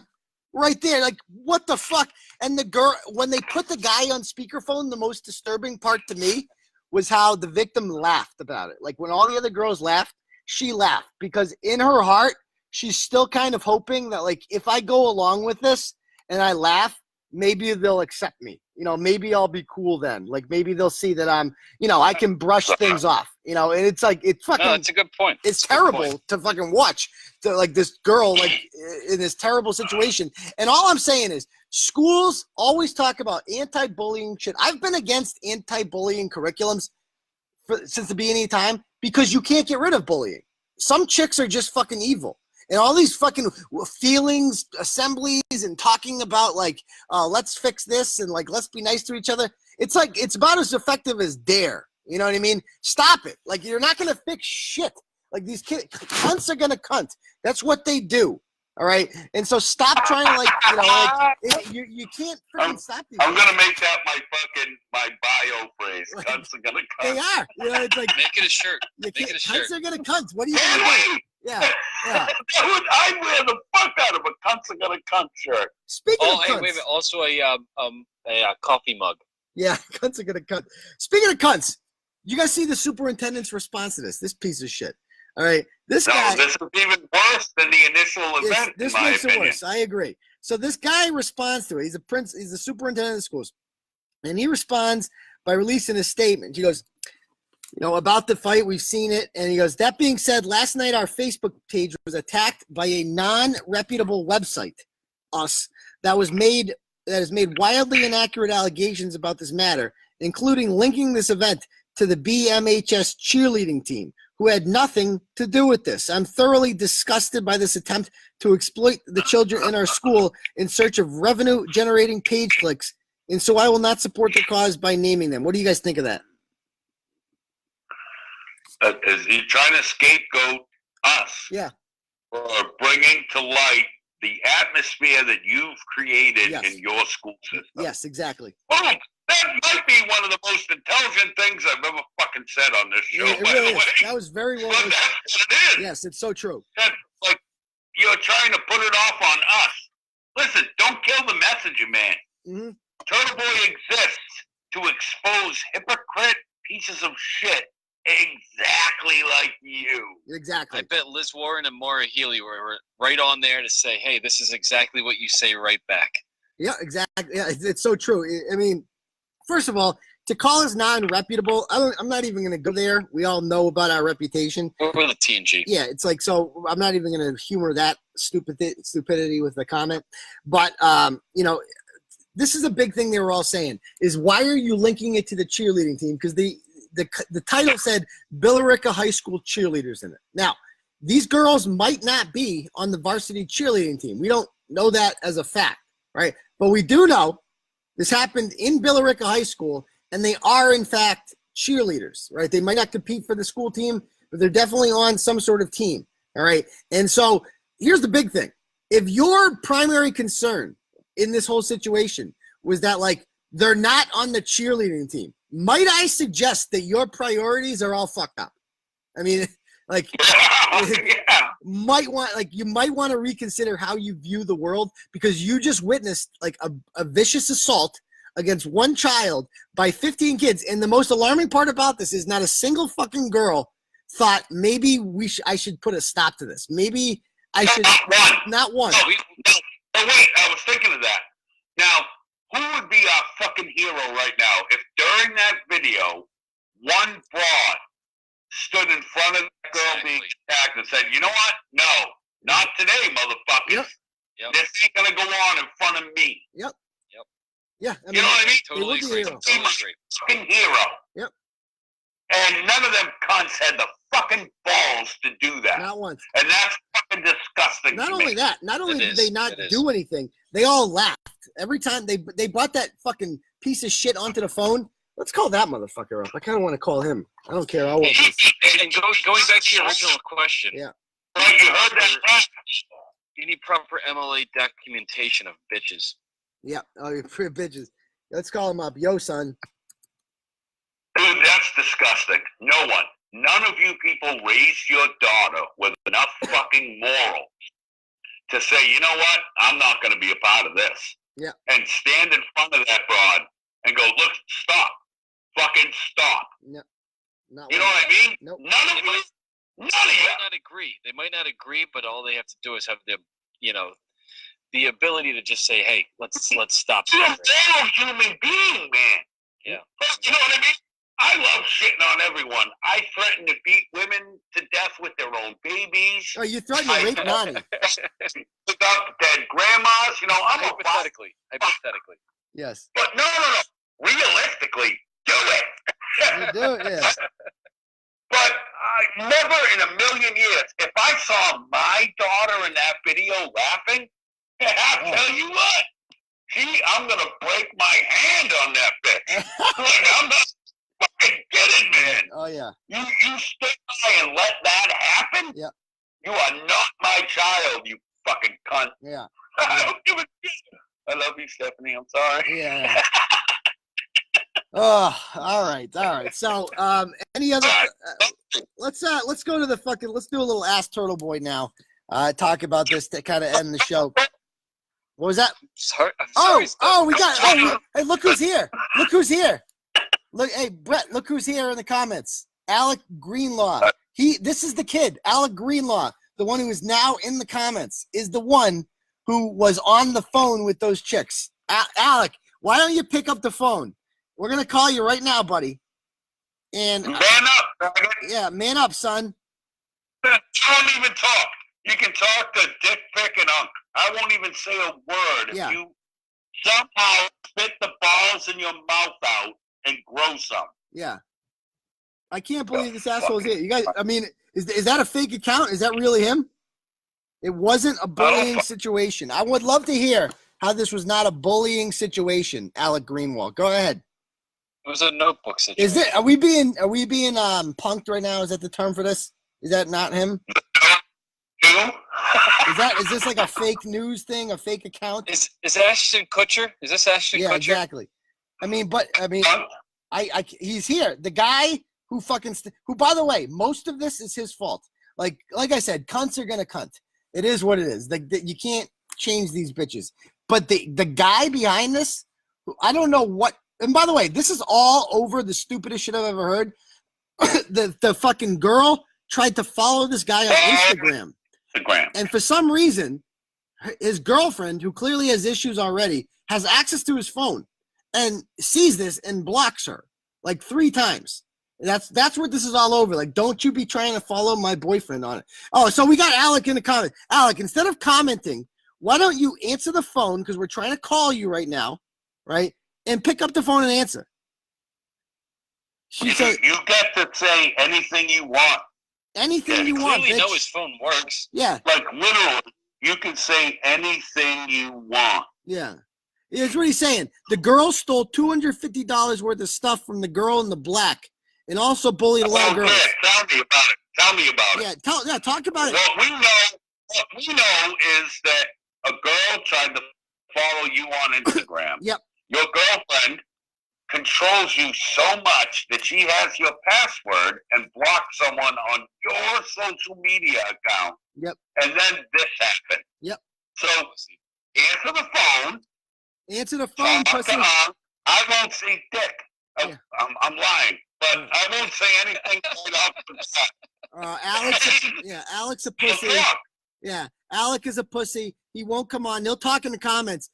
Right there. Like, what the fuck? And the girl, when they put the guy on speakerphone, the most disturbing part to me was how the victim laughed about it. Like, when all the other girls laughed, she laughed. Because in her heart, she's still kind of hoping that, like, if I go along with this and I laugh, maybe they'll accept me. You know, maybe I'll be cool then. Like, maybe they'll see that I'm, you know, I can brush things off. You know, and it's like, it's fucking. No, that's a good point. It's terrible to fucking watch. To, like, this girl, like, in this terrible situation. And all I'm saying is, schools always talk about anti-bullying shit. I've been against anti-bullying curriculums since the beginning of time because you can't get rid of bullying. Some chicks are just fucking evil. And all these fucking feelings, assemblies, and talking about, like, let's fix this and, like, let's be nice to each other. It's like, it's about as effective as DARE. You know what I mean? Stop it. Like, you're not going to fix shit. Like, these kids, cunts are going to cunt. That's what they do. All right? And so stop trying to, you can't freaking stop these. I'm going to make that my bio phrase. Cunts are going to cunt. They are. You know, it's like. Make it a shirt. Make it a shirt. Cunts are going to cunt. What are you going to do? Yeah. I'd wear the fuck out of a cunts are going to cunt shirt. Speaking of cunts. Wait a minute. Also a coffee mug. Yeah, cunts are going to cunt. Speaking of cunts, you guys see the superintendent's response to this piece of shit. All right, this guy. This is even worse than the initial event. This in my makes opinion. it worse. I agree. So this guy responds to it. He's the superintendent of schools, and he responds by releasing a statement. He goes, about the fight, we've seen it, and he goes, that being said, last night our Facebook page was attacked by a non-reputable website, us, that has made wildly inaccurate allegations about this matter, including linking this event to the BMHS cheerleading team, who had nothing to do with this. I'm thoroughly disgusted by this attempt to exploit the children in our school in search of revenue-generating page clicks, and so I will not support the cause by naming them. What do you guys think of that? Is he trying to scapegoat us? Yeah. For bringing to light the atmosphere that you've created in your school system? Yes, exactly. Oh, that might be one of the most intelligent things I've ever fucking said on this show, It by really the is. way. That was very well. But that's what it is. Yes, it's so true. Like, you're trying to put it off on us. Listen, don't kill the messenger, man. Mm-hmm. Turtleboy exists to expose hypocrite pieces of shit exactly like you. Exactly. I bet Liz Warren and Maura Healey were right on there to say, hey, this is exactly what you say right back. Yeah, exactly. Yeah, it's so true. I mean, first of all, to call us non-reputable, I'm not even going to go there. We all know about our reputation. We're the TNG. Yeah, it's like, so I'm not even going to humor that stupidity with the comment. But, this is a big thing they were all saying, is why are you linking it to the cheerleading team? Because the title said Billerica High School cheerleaders in it. Now, these girls might not be on the varsity cheerleading team. We don't know that as a fact, right? But we do know this happened in Billerica High School, and they are, in fact, cheerleaders, right? They might not compete for the school team, but they're definitely on some sort of team, all right? And so here's the big thing. If your primary concern in this whole situation was that, like, they're not on the cheerleading team, might I suggest that your priorities are all fucked up? I mean, like, you might want to reconsider how you view the world, because you just witnessed like a vicious assault against one child by 15 kids. And the most alarming part about this is not a single fucking girl thought maybe I should put a stop to this. Maybe I should. Not one. No, wait, I was thinking of that. Now, who would be our fucking hero right now if during that video, one broad stood in front of the girl being attacked and said, you know what? No, not today, motherfuckers. Yep. This ain't going to go on in front of me. Yep. Yeah. I mean, you know what I mean? Totally agree. He's my fucking hero. Yep. And none of them cunts had the fucking balls to do that. Not once. And that's fucking disgusting. Not to only me. that, not only did they not do anything, they all laughed. Every time they brought that fucking piece of shit onto the phone. Let's call that motherfucker up. I kind of want to call him. I don't care. I won't. And going back to your original question. Yeah. Well, you heard that. You need proper MLA documentation of bitches. Yeah. Oh, you're pretty bitches. Let's call him up. Yo, son. Dude, that's disgusting. No one. None of you people raised your daughter with enough fucking morals to say, you know what? I'm not going to be a part of this. Yeah. And stand in front of that broad and go, look, stop. Fucking stop. No. Not you know what I mean? Nope. None of you. They might not agree. They might not agree, but all they have to do is have the ability to just say, hey, let's stop. You're a moral human being, man. Yeah. You know what I mean? I love shitting on everyone. I threaten to beat women to death with their own babies. Oh, you threatened to rape mommy. Pick up dead grandmas. You know, I'm Hypothetically. Yes. But no. Realistically, do it. You do it, yeah. But never in a million years, if I saw my daughter in that video laughing, I'll tell you what, I'm going to break my hand on that bitch. Like, I'm not get it, man. Oh yeah. You stay by and let that happen? Yeah. You are not my child, you fucking cunt. Yeah. I don't give a shit. I love you, Stephanie. I'm sorry. Yeah. Oh, all right. So, any other? Let's go to the fucking. Let's do a little Ask Turtle Boy now. Talk about this to kind of end the show. What was that? I'm sorry, We got. Oh, hey, look who's here. Look who's here. Look, hey, Brett. Look who's here in the comments. Alec Greenlaw. This is the kid, Alec Greenlaw, the one who is now in the comments, is the one who was on the phone with those chicks. Alec, why don't you pick up the phone? We're gonna call you right now, buddy. And man up, faggot. Yeah, man up, son. Don't even talk. You can talk to Dick Pick and Unk. I won't even say a word. Yeah. If you somehow spit the balls in your mouth out and grow some. Yeah. I can't believe this asshole is here. You guys, I mean, is that a fake account? Is that really him? It wasn't a bullying situation. I would love to hear how this was not a bullying situation, Alec Greenwald. Go ahead. It was a notebook situation. Is it? Are we being punked right now? Is that the term for this? Is that not him? Is this like a fake news thing, a fake account? Is Ashton Kutcher? Is this Ashton Kutcher? Yeah, exactly. He's here. The guy who who, by the way, most of this is his fault. Like I said, cunts are gonna cunt. It is what it is. You can't change these bitches. But the guy behind this, I don't know what. And by the way, this is all over the stupidest shit I've ever heard. the fucking girl tried to follow this guy on Instagram. And for some reason, his girlfriend, who clearly has issues already, has access to his phone and sees this and blocks her like 3 times. That's what this is all over. Like, don't you be trying to follow my boyfriend on it. Oh, so we got Alec in the comment. Alec, instead of commenting, why don't you answer the phone, because we're trying to call you right now, right? And pick up the phone and answer. She said, you get to say anything you want. Anything you want, bitch. You know his phone works. Yeah. Like, literally, you can say anything you want. Yeah. Here's what he's saying. The girl stole $250 worth of stuff from the girl in the black and also bullied a lot of girls. Yeah, tell me about it. Yeah, talk about it. What we know is that a girl tried to follow you on Instagram. Yep. Your girlfriend controls you so much that she has your password and blocks someone on your social media account. Yep. And then this happened. Yep. So answer the phone. Answer the phone, pussy. I won't say dick. Yeah. I'm lying, but I won't say anything Alec's a pussy. Yeah, Alec is a pussy. He won't come on. He'll talk in the comments.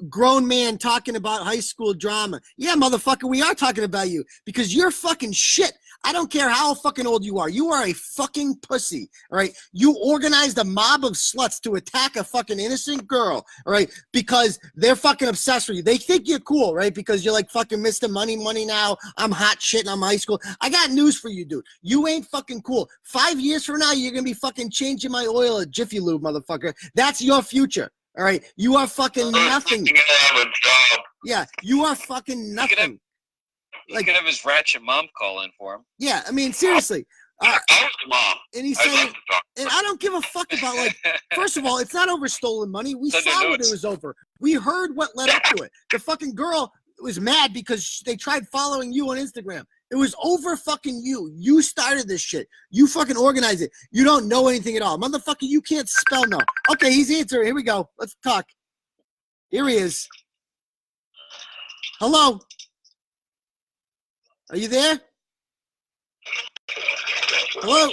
Grown man talking about high school drama. Yeah, motherfucker, we are talking about you because you're fucking shit. I don't care how fucking old you are. You are a fucking pussy, all right? You organized a mob of sluts to attack a fucking innocent girl, all right? Because they're fucking obsessed with you. They think you're cool, right? Because you're like fucking Mr. Money now. I'm hot shit and I'm high school. I got news for you, dude. You ain't fucking cool. 5 years from now, you're going to be fucking changing my oil at Jiffy Lube, motherfucker. That's your future, all right? You are fucking nothing. Yeah, you are fucking nothing. He could have his ratchet mom call in for him. Yeah, I mean, seriously. I was the mom. And he's saying, and I don't give a fuck about, like, first of all, it's not over stolen money. We saw what it was over. We heard what led up to it. The fucking girl was mad because they tried following you on Instagram. It was over fucking you. You started this shit. You fucking organized it. You don't know anything at all. Motherfucker, you can't spell no. Okay, he's answering. Here we go. Let's talk. Here he is. Hello. Are you there? Hello?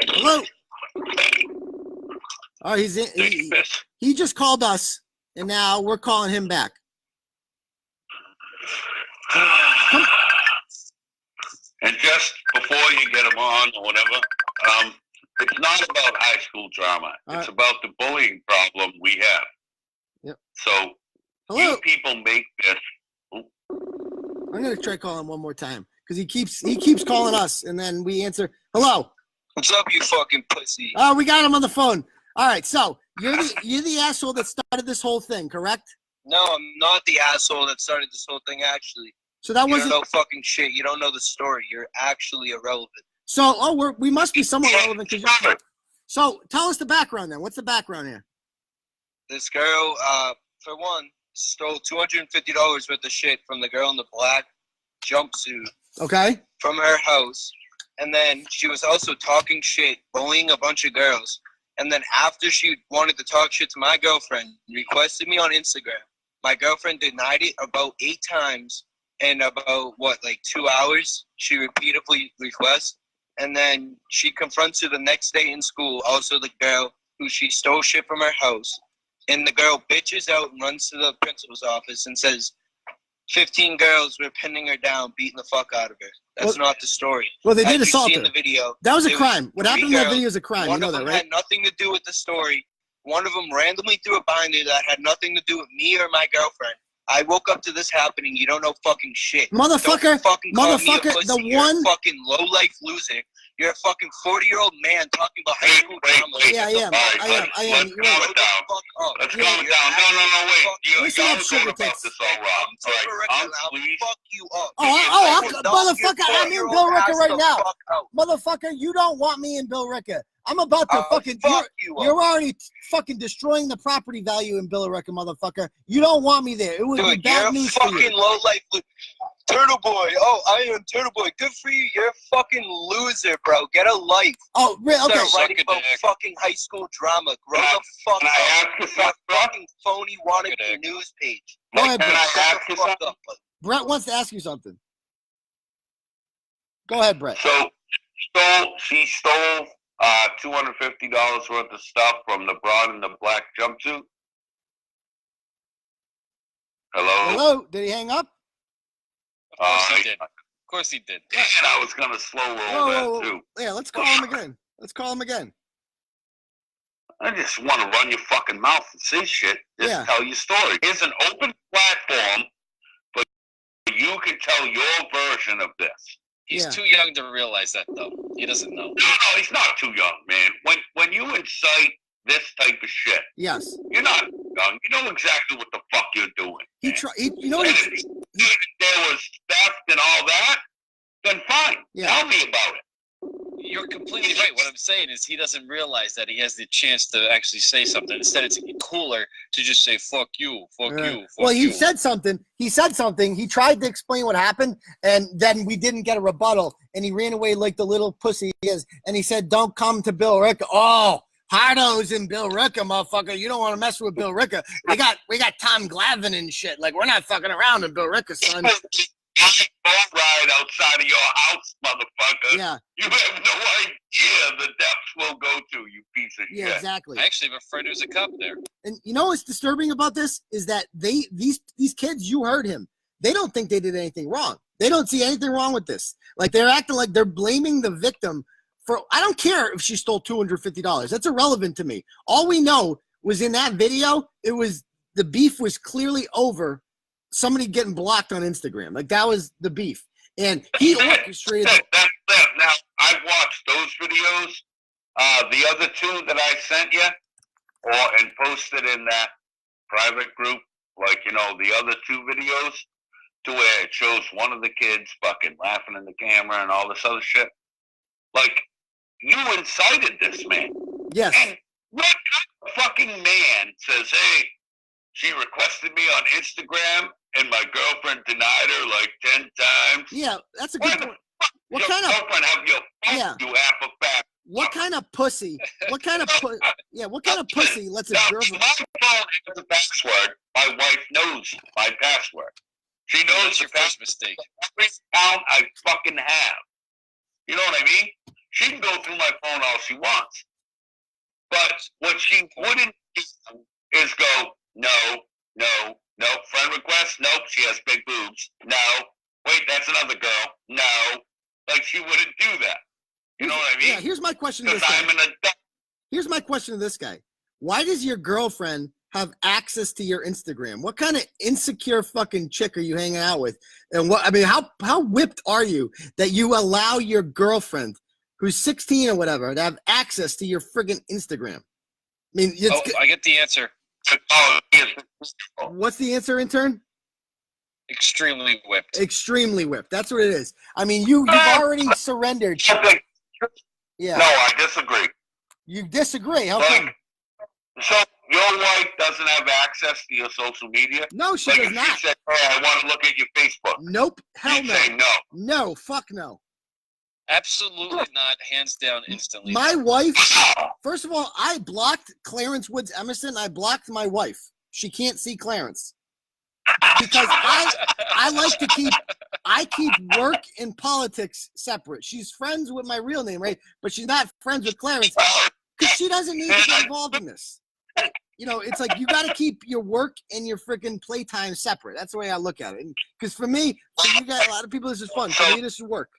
Hello? Oh, he's in. He just called us, and now we're calling him back. And just before you get him on or whatever, it's not about high school drama. It's about the bullying problem we have. Yep. So hello? You people make this. I'm gonna try calling him one more time because he keeps calling us, and then we answer. Hello. What's up, you fucking pussy? Oh, we got him on the phone. All right, so you're the asshole that started this whole thing, correct? No, I'm not the asshole that started this whole thing, actually. So that You wasn't. don't know fucking shit. You don't know the story. You're actually irrelevant. So, we must be somewhat relevant because you're. So, tell us the background then. What's the background here? This girl, for one, stole $250 worth of shit from the girl in the black jumpsuit Okay. from her house. And then she was also talking shit, bullying a bunch of girls. And then after she wanted to talk shit to my girlfriend, requested me on Instagram. My girlfriend denied it about 8 times in about, 2 hours? She repeatedly requests. And then she confronts her the next day in school, also the girl who she stole shit from her house. And the girl bitches out and runs to the principal's office and says, 15 girls were pinning her down, beating the fuck out of her. That's not the story. Well, they did As you assault see her. in the video, That was a it crime. What happened in that girls. video is a crime. You One know of that, them right? had nothing to do with the story. One of them randomly threw a binder that had nothing to do with me or my girlfriend. I woke up to this happening. You don't know fucking shit. Motherfucker, Don't fucking call me a motherfucker, pussy. the You're one. a fucking low-life loser. You're a fucking 40-year-old man talking about high school drama. Yeah, I am. All right, I am. let's You're calm right. it down. Let's calm it down. No, wait. Listen Y'all up, are sugar going about tits. this all wrong. All right, please. Fuck you up. Motherfucker, I'm in Billerica right now. Fuck out. Motherfucker, you don't want me in Billerica. I'm about to I'll fucking. fuck you up. You're already fucking destroying the property value in Billerica, motherfucker. You don't want me there. It would be Dude, bad you're a news for fucking you. low-life Turtle Boy. Oh, I am Turtle Boy. Good for you. You're a fucking loser, bro. Get a life. Oh, really? Okay. Start writing Suck a about dick. fucking high school drama. Grow the fuck Can I up. ask you You're something, a fucking phony Suck a wannabe dick. news page. Go ahead, Can Brett. I Shut ask you the fuck something? up. Brett wants to ask you something. Go ahead, Brett. So, she stole $250 worth of stuff from the broad in the black jumpsuit. Hello? Hello? Did he hang up? Of course he did. Of course he did. And I was going to slow roll Whoa. that, too. Yeah, let's call him again. I just want to run your fucking mouth and say shit. Just Yeah. tell your story. It's an open platform, but you can tell your version of this. He's Yeah. too young to realize that, though. He doesn't know. No, he's not too young, man. When you incite this type of shit, Yes. you're not young. You know exactly what the fuck you're doing. He man. tried. You know what? If there was theft and all that, then fine. Yeah. Tell me about it. You're completely right. What I'm saying is he doesn't realize that he has the chance to actually say something. Instead, it's cooler to just say, fuck you, fuck you, fuck Well, he you. said something. He tried to explain what happened, and then we didn't get a rebuttal, and he ran away like the little pussy he is. And he said, "Don't come to Billerica." Oh, hardos in Billerica, motherfucker. You don't want to mess with Billerica. We got Tom Glavine and shit. Like, we're not fucking around in Billerica, son. Boat ride outside of your house, motherfucker. Yeah, You have no idea the depths we'll go to, you piece of yeah, shit. exactly. I actually have a friend who's a cop there. And you know what's disturbing about this is that these kids, you heard him. They don't think they did anything wrong. They don't see anything wrong with this. Like, they're acting like they're blaming the victim for. I don't care if she stole $250. That's irrelevant to me. All we know was in that video, the beef was clearly over somebody getting blocked on Instagram. Like, that was the beef. And he orchestrated. That's it. Now, I've watched those videos. The other two that I sent you, and posted in that private group, like, the other two videos, to where it shows one of the kids fucking laughing in the camera and all this other shit. Like, you incited this man. Yes. And what kind of fucking man says, hey, she requested me on Instagram and my girlfriend denied her like 10 times? Yeah, that's a Why good the point. fuck What your kind of girlfriend have your phone, Yeah. you half a fat? what kind of pussy? What kind of pussy lets a Now, girlfriend? my phone has a password. My wife knows my password. She knows That's the your first password mistake. every account I fucking have. You know what I mean? She can go through my phone all she wants. But what she wouldn't do is go, no, friend request, nope, she has big boobs. No, wait, that's another girl. No, like, she wouldn't do that. You know what I mean? Yeah, here's my question to Because this guy. I'm an adult. Here's my question to this guy. Why does your girlfriend have access to your Instagram? What kind of insecure fucking chick are you hanging out with? And how whipped are you that you allow your girlfriend, who's 16 or whatever, to have access to your friggin' Instagram? I mean, I get the answer. Oh, he has What's the answer, intern? Extremely whipped. Extremely whipped. That's what it is. I mean, you've already surrendered. Yeah. No, I disagree. You disagree. How Like, come? so your wife doesn't have access to your social media? No, she Like does if not. she said, "Hey, I want to look at your Facebook," Nope. Hell you'd no. say no. No. Fuck no. Absolutely not. Hands down, instantly. My no. wife, first of all, I blocked Clarence Woods Emerson. I blocked my wife. She can't see Clarence. Because I like to keep work and politics separate. She's friends with my real name, right? But she's not friends with Clarence because she doesn't need to get involved in this. You know, it's like you got to keep your work and your freaking playtime separate. That's the way I look at it. Because for me, you got a lot of people, this is fun. For me, this is work.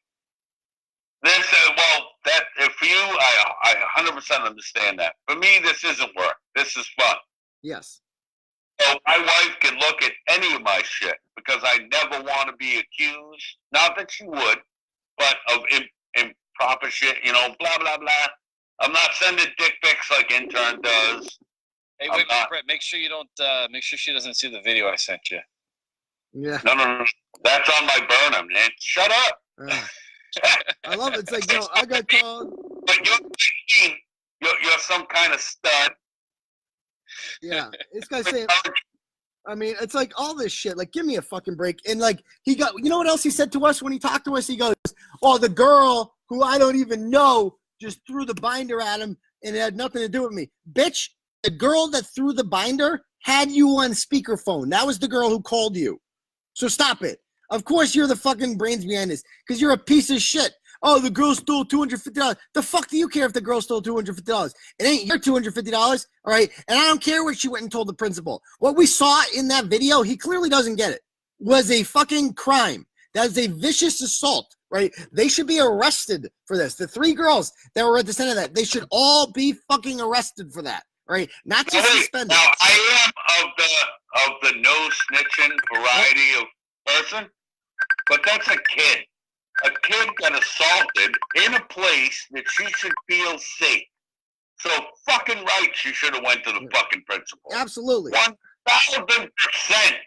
For you, I 100% understand that. For me, this isn't work. This is fun. Yes. So my wife can look at any of my shit because I never want to be accused. Not that she would, but of improper shit. You know, blah blah blah. I'm not sending dick pics like Intern does. Hey, wait, Brett. Make sure you don't. Make sure she doesn't see the video I sent you. Yeah. No. That's on my burner, man. Shut up. I love it. It's like, yo, I got called. But you're some kind of stud. Yeah, this guy's saying. I mean, it's like all this shit. Like, give me a fucking break. And like, he got. You know what else he said to us when he talked to us? He goes, "Oh, the girl who I don't even know just threw the binder at him, and it had nothing to do with me." Bitch, the girl that threw the binder had you on speakerphone. That was the girl who called you. So stop it. Of course, you're the fucking brains behind this because you're a piece of shit. Oh, the girl stole $250. The fuck do you care if the girl stole $250? It ain't your $250, all right? And I don't care what she went and told the principal. What we saw in that video, he clearly doesn't get it, was a fucking crime. That is a vicious assault, right? They should be arrested for this. The 3 girls that were at the center of that, they should all be fucking arrested for that, right? Not just suspended. Now, I am of the no snitching variety of person, but that's a kid. A kid got assaulted in a place that she should feel safe. So fucking right, she should have went to the fucking principal. Absolutely. 1,000%.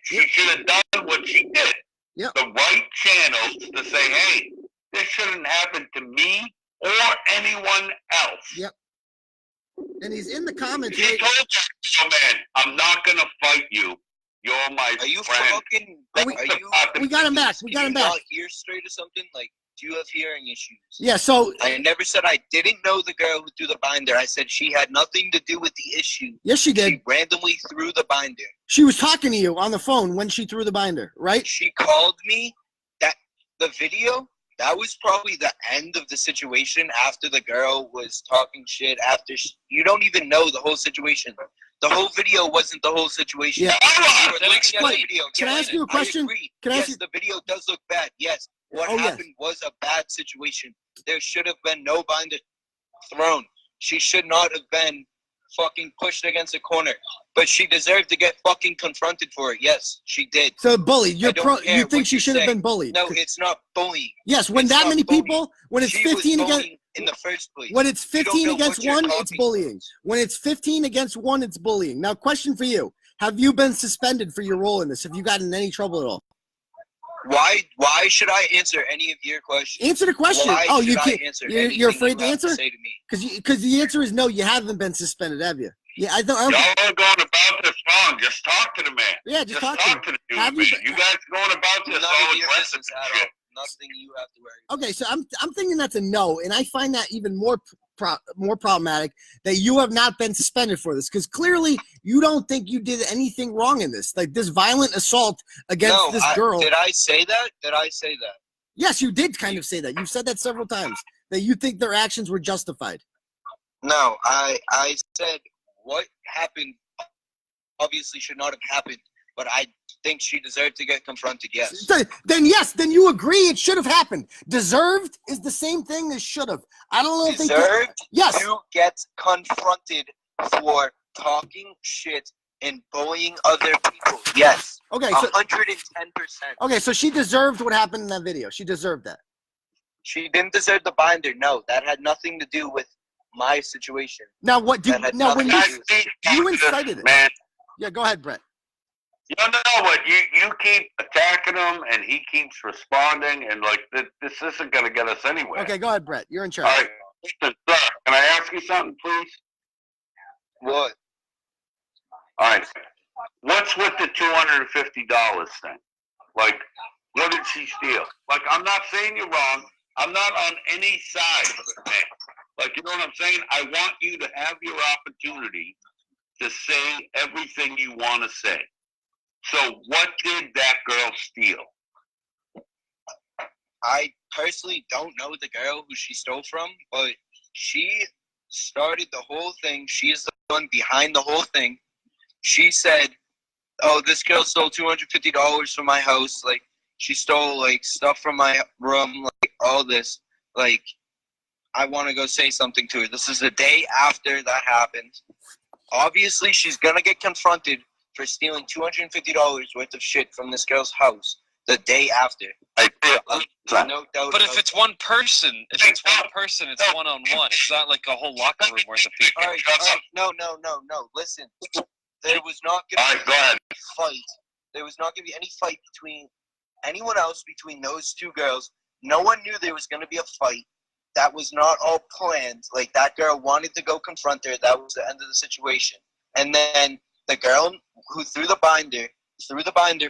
She should have done what she did. Yep. The right channels to say, hey, this shouldn't happen to me or anyone else. Yep. And he's in the comments. He told her, man, I'm not going to fight you. You're my Are you friend. fucking? We got him back. We got him back. Not hear straight or something? Like, do you have hearing issues? Yeah. So I never said I didn't know the girl who threw the binder. I said she had nothing to do with the issue. yes, she did. She randomly threw the binder. She was talking to you on the phone when she threw the binder, right? She called me. That the video. That was probably the end of the situation after the girl was talking shit. After you don't even know the whole situation. The whole video wasn't the whole situation. Yeah. You were looking at the Wait, video. can I ask you a question? I agree. Can I ask yes, you- the video does look bad. Yes. What Oh, yes. happened was a bad situation. There should have been no binder thrown. She should not have been fucking pushed against a corner. But she deserved to get fucking confronted for it. Yes, she did. So bullied. I don't care You think what she you should have say. been bullied? No, it's not bullying. Yes, when it's that not many bullying. people, when it's She 15 was against, bullying in the first place. when it's You don't 15 know against what you're 1, it's talking bullying. about. When it's 15 against 1, it's bullying. Now, question for you: have you been suspended for your role in this? Have you gotten in any trouble at all? Why should I answer any of your questions? Answer the question. Why Oh, you should I can't. answer You're anything afraid to you have answer? say to me? Because the answer is no. You haven't been suspended, have you? Yeah, I don't. Y'all are going about this wrong. Just talk to the man. Yeah, just talk to him. to the Have dude, you man. You guys going about this None all of your aggressive business and at shit. all. Nothing you have to worry about. Okay, so I'm thinking that's a no, and I find that even more problematic that you have not been suspended for this because clearly you don't think you did anything wrong in this, like this violent assault against this girl. Did I say that? Did I say that? Yes, you did kind of say that. You've said that several times that you think their actions were justified. No, I said what happened obviously should not have happened, but I think she deserved to get confronted, yes. Then you agree it should have happened. Deserved is the same thing as should have. I don't know if Deserved yes. to get confronted for talking shit and bullying other people. Yes. Okay, so 110%. okay, so she deserved what happened in that video. She deserved that. She didn't deserve the binder. No, that had nothing to do with my situation. Now what do That had now when nothing to do with you incited it? Man, Yeah, go ahead, Brett. You know what? You keep attacking him, and he keeps responding, and like this isn't going to get us anywhere. Okay, go ahead, Brett. You're in charge. All right, listen, sir, can I ask you something, please? What? All right. What's with the $250 thing? Like, what did she steal? Like, I'm not saying you're wrong. I'm not on any side of the thing. Like, you know what I'm saying? I want you to have your opportunity to say everything you want to say. So what did that girl steal? I personally don't know the girl who she stole from, but she started the whole thing. She is the one behind the whole thing. She said, oh, this girl stole $250 from my house. Like, she stole, like, stuff from my room, like, all this. Like, I want to go say something to her. This is the day after that happened. Obviously, she's going to get confronted for stealing $250 worth of shit from this girl's house the day after. No doubt. But if it's one person, it's one-on-one. It's not like a whole locker room worth of people. All right. No. Listen, there was not going to be any fight. There was not going to be any fight between anyone else between those two girls. No one knew there was going to be a fight. That was not all planned. Like, that girl wanted to go confront her. That was the end of the situation. And then the girl who threw the binder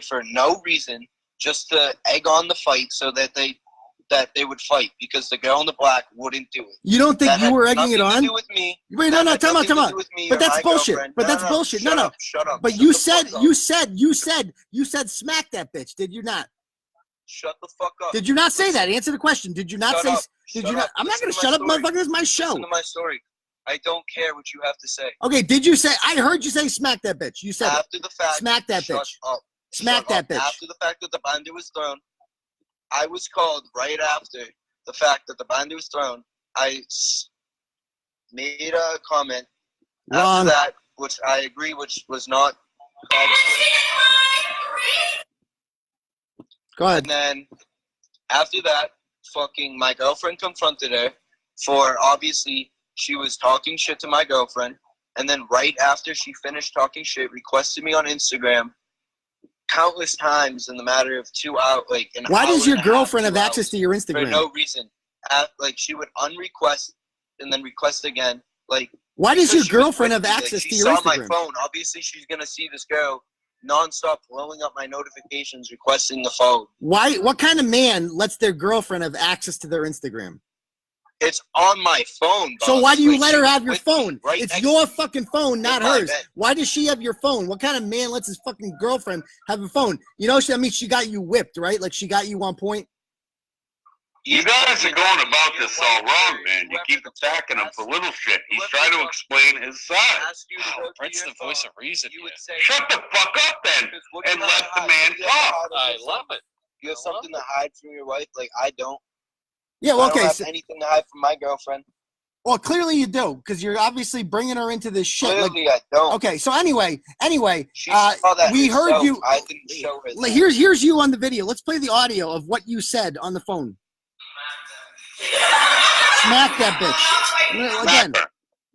for no reason, just to egg on the fight so that they would fight, because the girl in the black wouldn't do it. You don't think you were egging it on? Nothing to do with me. Wait, no, time out. But that's bullshit. But that's bullshit. No. Shut up. But you said smack that bitch. Did you not? Shut the fuck up. Did you not say that? Answer the question. Did you not say? Did you not? I'm not gonna shut up, motherfucker. This is my show. Listen to my story. I don't care what you have to say. Okay. Did you say? I heard you say smack that bitch. You said after the fact. Smack that bitch. Smack that bitch. After the fact that the binder was thrown, I was called right after the fact that the binder was thrown. I made a comment after that, which I agree, which was not. Go ahead. And then after that, fucking my girlfriend confronted her for, obviously she was talking shit to my girlfriend. And then right after she finished talking shit, requested me on Instagram countless times in the matter of 2 hours. Like, why does your girlfriend have access to your Instagram? For no reason. Like, she would unrequest and then request again. Like, why does your girlfriend have access to your Instagram? She saw my phone. Obviously, she's gonna see this girl nonstop blowing up my notifications, requesting the phone. Why? What kind of man lets their girlfriend have access to their Instagram? It's on my phone. Boss. So why do you let her have your phone? Right, it's your fucking phone, not hers. Why does she have your phone? What kind of man lets his fucking girlfriend have a phone? You know, I mean, she got you whipped, right? Like, she got you on point. You guys are going about this all wrong, man. You keep attacking him for little shit. He's trying to explain his side. Brent's the voice of reason here. Shut the fuck up then and let the man talk. I love it. You have something to hide from your wife? Like, I don't. Yeah, well, okay. I don't have anything to hide from my girlfriend. Well, clearly you do, because you're obviously bringing her into this shit. Clearly I don't. Okay, so anyway, we heard you. I didn't show her that. Here's you on the video. Let's play the audio of what you said on the phone. Smack that bitch.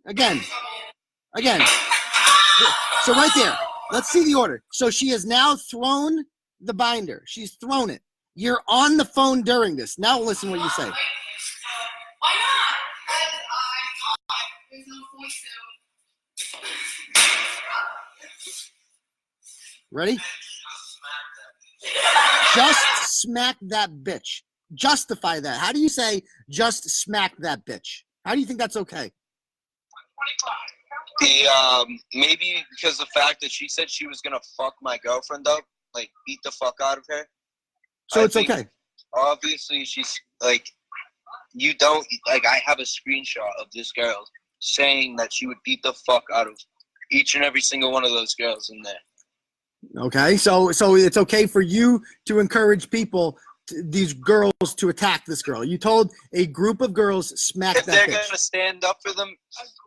Again. So right there. Let's see the order. So she has now thrown the binder. She's thrown it. You're on the phone during this. Now listen what you say. Why not? There's no point to. Ready? Just smack that bitch. Justify that. How do you say just smack that bitch? How do you think that's okay? Maybe because the fact that she said she was gonna fuck my girlfriend up, like beat the fuck out of her. So it's okay. Obviously, she's like, you don't like. I have a screenshot of this girl saying that she would beat the fuck out of each and every single one of those girls in there. Okay, so it's okay for you to encourage people, these girls, to attack this girl. You told a group of girls smack that bitch. If they're gonna stand up for them,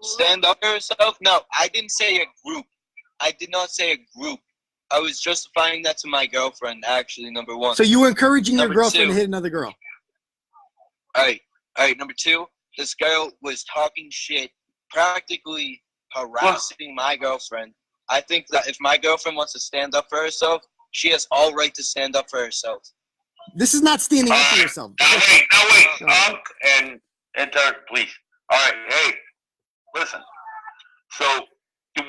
stand up for herself. No, I didn't say a group. I did not say a group. I was justifying that to my girlfriend, actually, number one. So you were encouraging your girlfriend to hit another girl. All right. Number two, this girl was talking shit, practically harassing my girlfriend I think that if my girlfriend wants to stand up for herself, she has all right to stand up for herself. This is not standing up for yourself. Now wait, Unc and Intern, please. All right, hey, listen. So,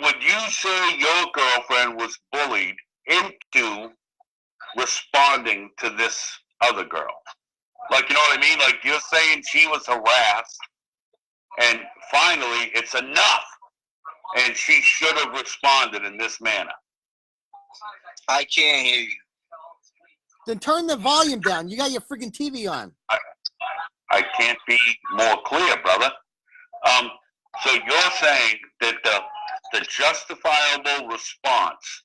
would you say your girlfriend was bullied into responding to this other girl? Like, you know what I mean? Like, you're saying she was harassed, and finally, it's enough, and she should have responded in this manner. I can't hear you. Then turn the volume down. You got your freaking TV on. I can't be more clear, brother. So you're saying that the justifiable response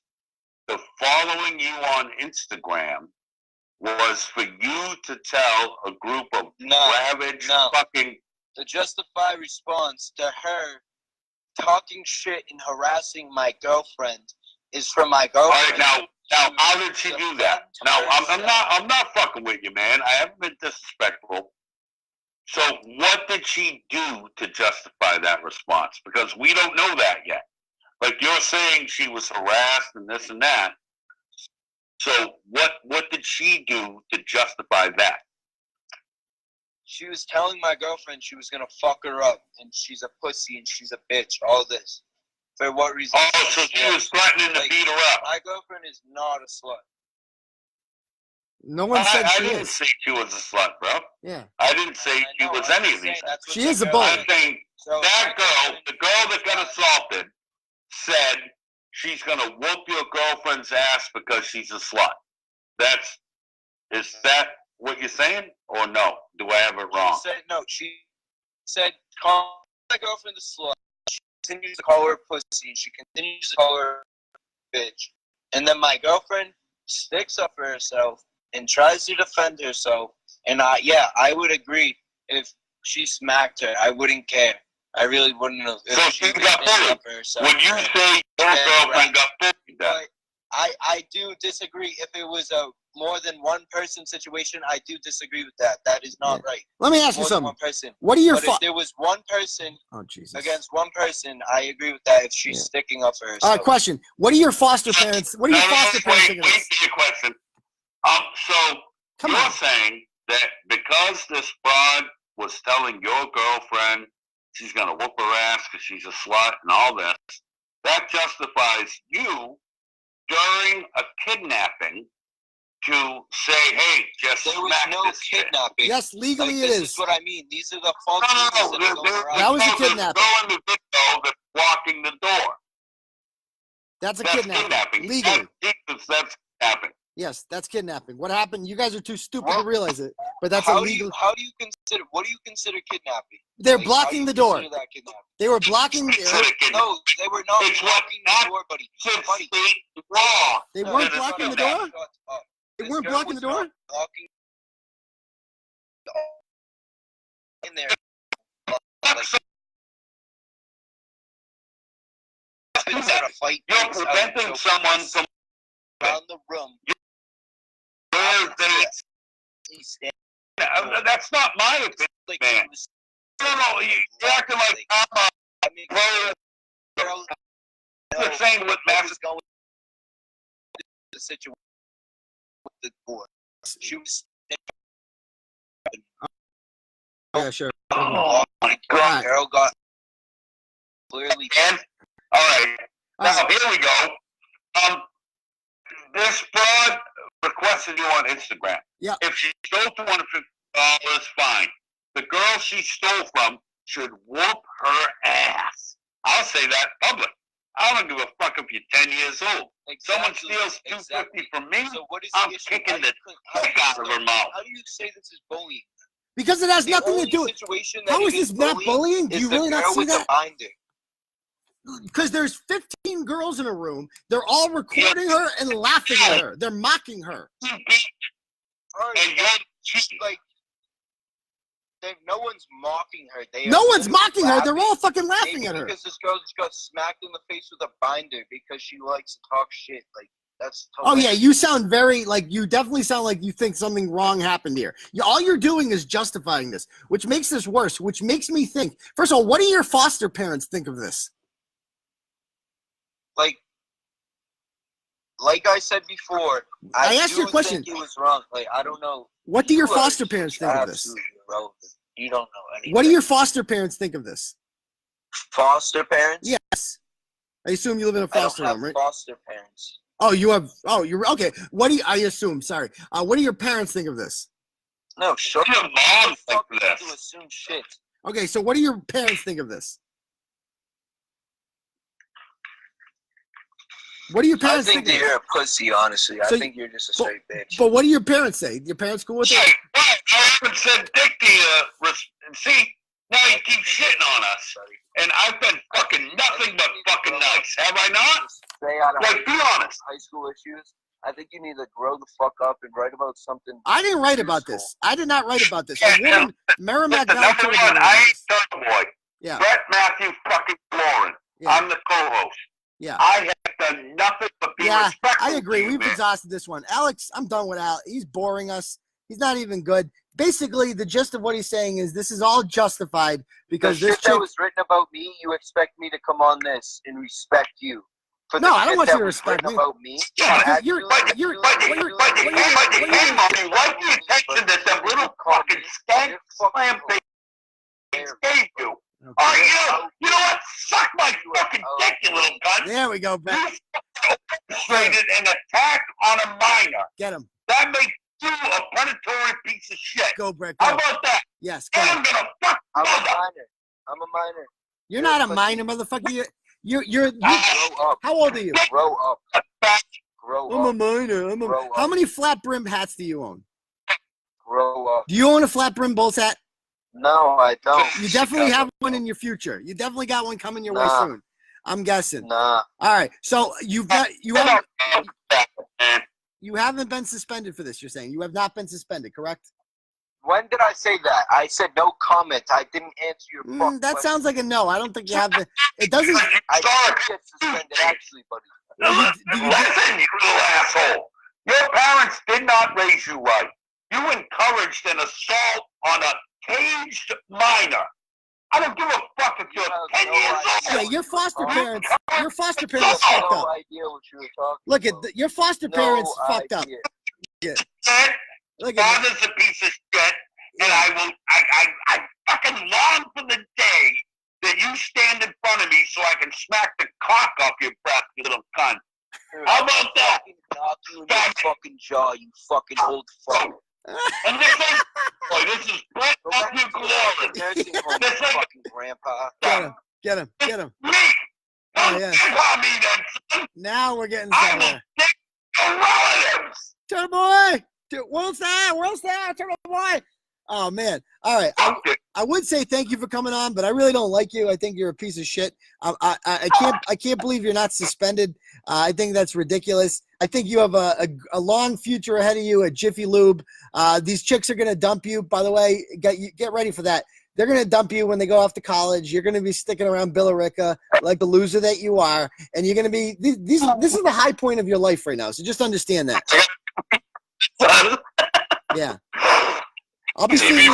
to following you on Instagram was for you to tell a group of ravaged fucking... The justified response to her talking shit and harassing my girlfriend is from my girlfriend. All right, now, how did she do that? Now, I'm not fucking with you, man. I haven't been disrespectful. So, what did she do to justify that response? Because we don't know that yet. Like, you're saying she was harassed and this and that. So, what did she do to justify that? She was telling my girlfriend she was gonna fuck her up, and she's a pussy and she's a bitch. All this. For what reason? Oh, so she was threatening to beat her up. My girlfriend is not a slut. No one said she I didn't is. say she was a slut, bro. Yeah. I didn't say she was any of these. She is a bully. I'm saying that girl, the girl that got assaulted, said she's gonna whoop your girlfriend's ass because she's a slut. Is that what you're saying, or no? Do I have it wrong? She said call my girlfriend a slut. She continues to call her a pussy, and she continues to call her a bitch. And then my girlfriend sticks up for herself and tries to defend herself. And I would agree if she smacked her. I wouldn't care. I really wouldn't have. So she got bullied. Would you say your girlfriend got bullied? But I do disagree. If it was a more than one person situation, I do disagree with that. That is not right. Let me ask you more something. One person. What are your But if there was one person against one person, I agree with that if she's sticking up for herself. All right, question. What are your foster parents? What are your foster parents thinking of this? Wait for your question. So you're saying that because this broad was telling your girlfriend she's gonna whoop her ass because she's a slut and all this, that justifies you during a kidnapping to say, "Hey, just there was smack no this kidnapping." Yes, legally like, it this is. is what I mean. These are the false No, that was a kidnapping. Go in the video that's blocking the door. That's kidnapping. Legally. That's kidnapping. Yes, that's kidnapping. What happened? You guys are too stupid to realize it, but that's illegal. How do you consider? What do you consider kidnapping? They're blocking the door. That kidnapping? They were blocking. No, they were not blocking the door, buddy. They weren't blocking the door. They weren't blocking the door. In there. You're preventing someone from around the room. That's not my opinion, man. No, you're acting like I'm a pro. You're saying what Max is going the situation with the door. She was. Yeah, sure. Oh my God, Carol got clearly. All right. Now here we go. This broad requested you on Instagram. Yeah. If she stole $250, fine. The girl she stole from should whoop her ass. I'll say that in public. I don't give a fuck if you're 10 years old. Someone steals $250 from me, so what is I'm kicking the kick out of her mouth. How do you say this is bullying? Because it has nothing to do with. How is this not bullying? Do you really not see that? Because there's 15 girls in a room. They're all recording her and laughing at her. They're mocking her. And she's like, no one's mocking her. No one's mocking her. They're all fucking laughing at her. Because this girl just got smacked in the face with a binder because she likes to talk shit. Like, that's totally. Oh yeah, you sound very you definitely sound like you think something wrong happened here. All you're doing is justifying this, which makes this worse. Which makes me think. First of all, what do your foster parents think of this? Like, like I said before, I asked you a question. Think it was wrong. Like, I don't know. What do your foster parents think of this? Absolutely irrelevant. You don't know anything. What do your foster parents think of this? Foster parents? Yes. I assume you live in a foster home, right? Foster parents. Oh, you have. Oh, you're okay. What do you? I assume. Sorry. What do your parents think of this? No, shut Your up. mom think You this. assume shit. Okay, so what do your parents think of this? What do your I parents think think that of you're a pussy, honestly. So- I think you're just a straight bitch. But what do your parents say? Your parents cool with it? Hey, I haven't said dick to you. See, now you keep shitting on us. And I've been fucking nothing but fucking nice. Have I not? Stay out of Like, be honest. high school issues. I think you need to grow the fuck up and write about something. I didn't write about useful. this. I did not write about this. Yeah, A woman, Merrimack Listen, Valley number Turtle one, Boy I wrote ain't this. Turtleboy. Yeah, Bret Matthew fucking Killoran. yeah, I'm the co-host. yeah. I have done nothing but be Yeah, respectful. I agree. to you, We've man. exhausted this one. Alex, I'm done with Alex. He's boring us. He's not even good. Basically, the gist of what he's saying is this is all justified The because this shit that chick. was written about me, you expect me to come on this and respect you. For the No, I don't shit want that you to was respect written me. about me. Yeah, because actually, you're- But you what came you're- on you like the attention that them little fucking skank slam things gave you. Oh, you know what? Suck my fucking dick, you little cunt. There we go, Brett. You orchestrated an attack on a minor. Get him. That makes you a predatory piece of shit. Go, Brett. How Go. about that? Yes, And go. I'm gonna fuck I'm a mother. minor. I'm a minor. You're not a minor, motherfucker. You're Grow up. how old are you? Grow up. Grow I'm a up. minor. Grow up. How many flat brim hats do you own? Grow up. Do you own a flat brim Bulls hat? No, I don't. You definitely have one in your future. You definitely got one coming your way Nah. soon. I'm guessing. Nah. All right. So you haven't been suspended for this. You're saying you have not been suspended, correct? When did I say that? I said no comment. I didn't answer your fucking That question. sounds like a no. I don't think you have the. It doesn't. I did get suspended, actually, buddy. Listen, you little asshole. Your parents did not raise you right. You encouraged an assault on a caged minor. I don't give a fuck if you're 10 years Yeah, old. your foster parents. Your foster I parents have fucked no up. idea what you were talking Look at about. your foster parents fucked up. idea. Look at Father's a piece of shit, and I fucking long for the day that you stand in front of me so I can smack the cock off your breath, you little cunt. Dude, How about that? Knock you in your fucking jaw, you fucking old fuck. And this is Bret Go back Matthew to your Killoran. nursing home, you This ain't fucking grandpa. Get him. me. Oh, Don't yeah. pick on me then, son. Now we're getting I will somewhere. dick your relatives. Turtle Boy, World Star, Turtle Boy. Oh man! All right, Fuck it. I would say thank you for coming on, but I really don't like you. I think you're a piece of shit. I can't believe you're not suspended. I think that's ridiculous. I think you have a long future ahead of you at Jiffy Lube. These chicks are gonna dump you. By the way, get ready for that. They're gonna dump you when they go off to college. You're gonna be sticking around Billerica like the loser that you are, and you're gonna be. This is the high point of your life right now. So just understand that. Yeah. I'll be seeing you.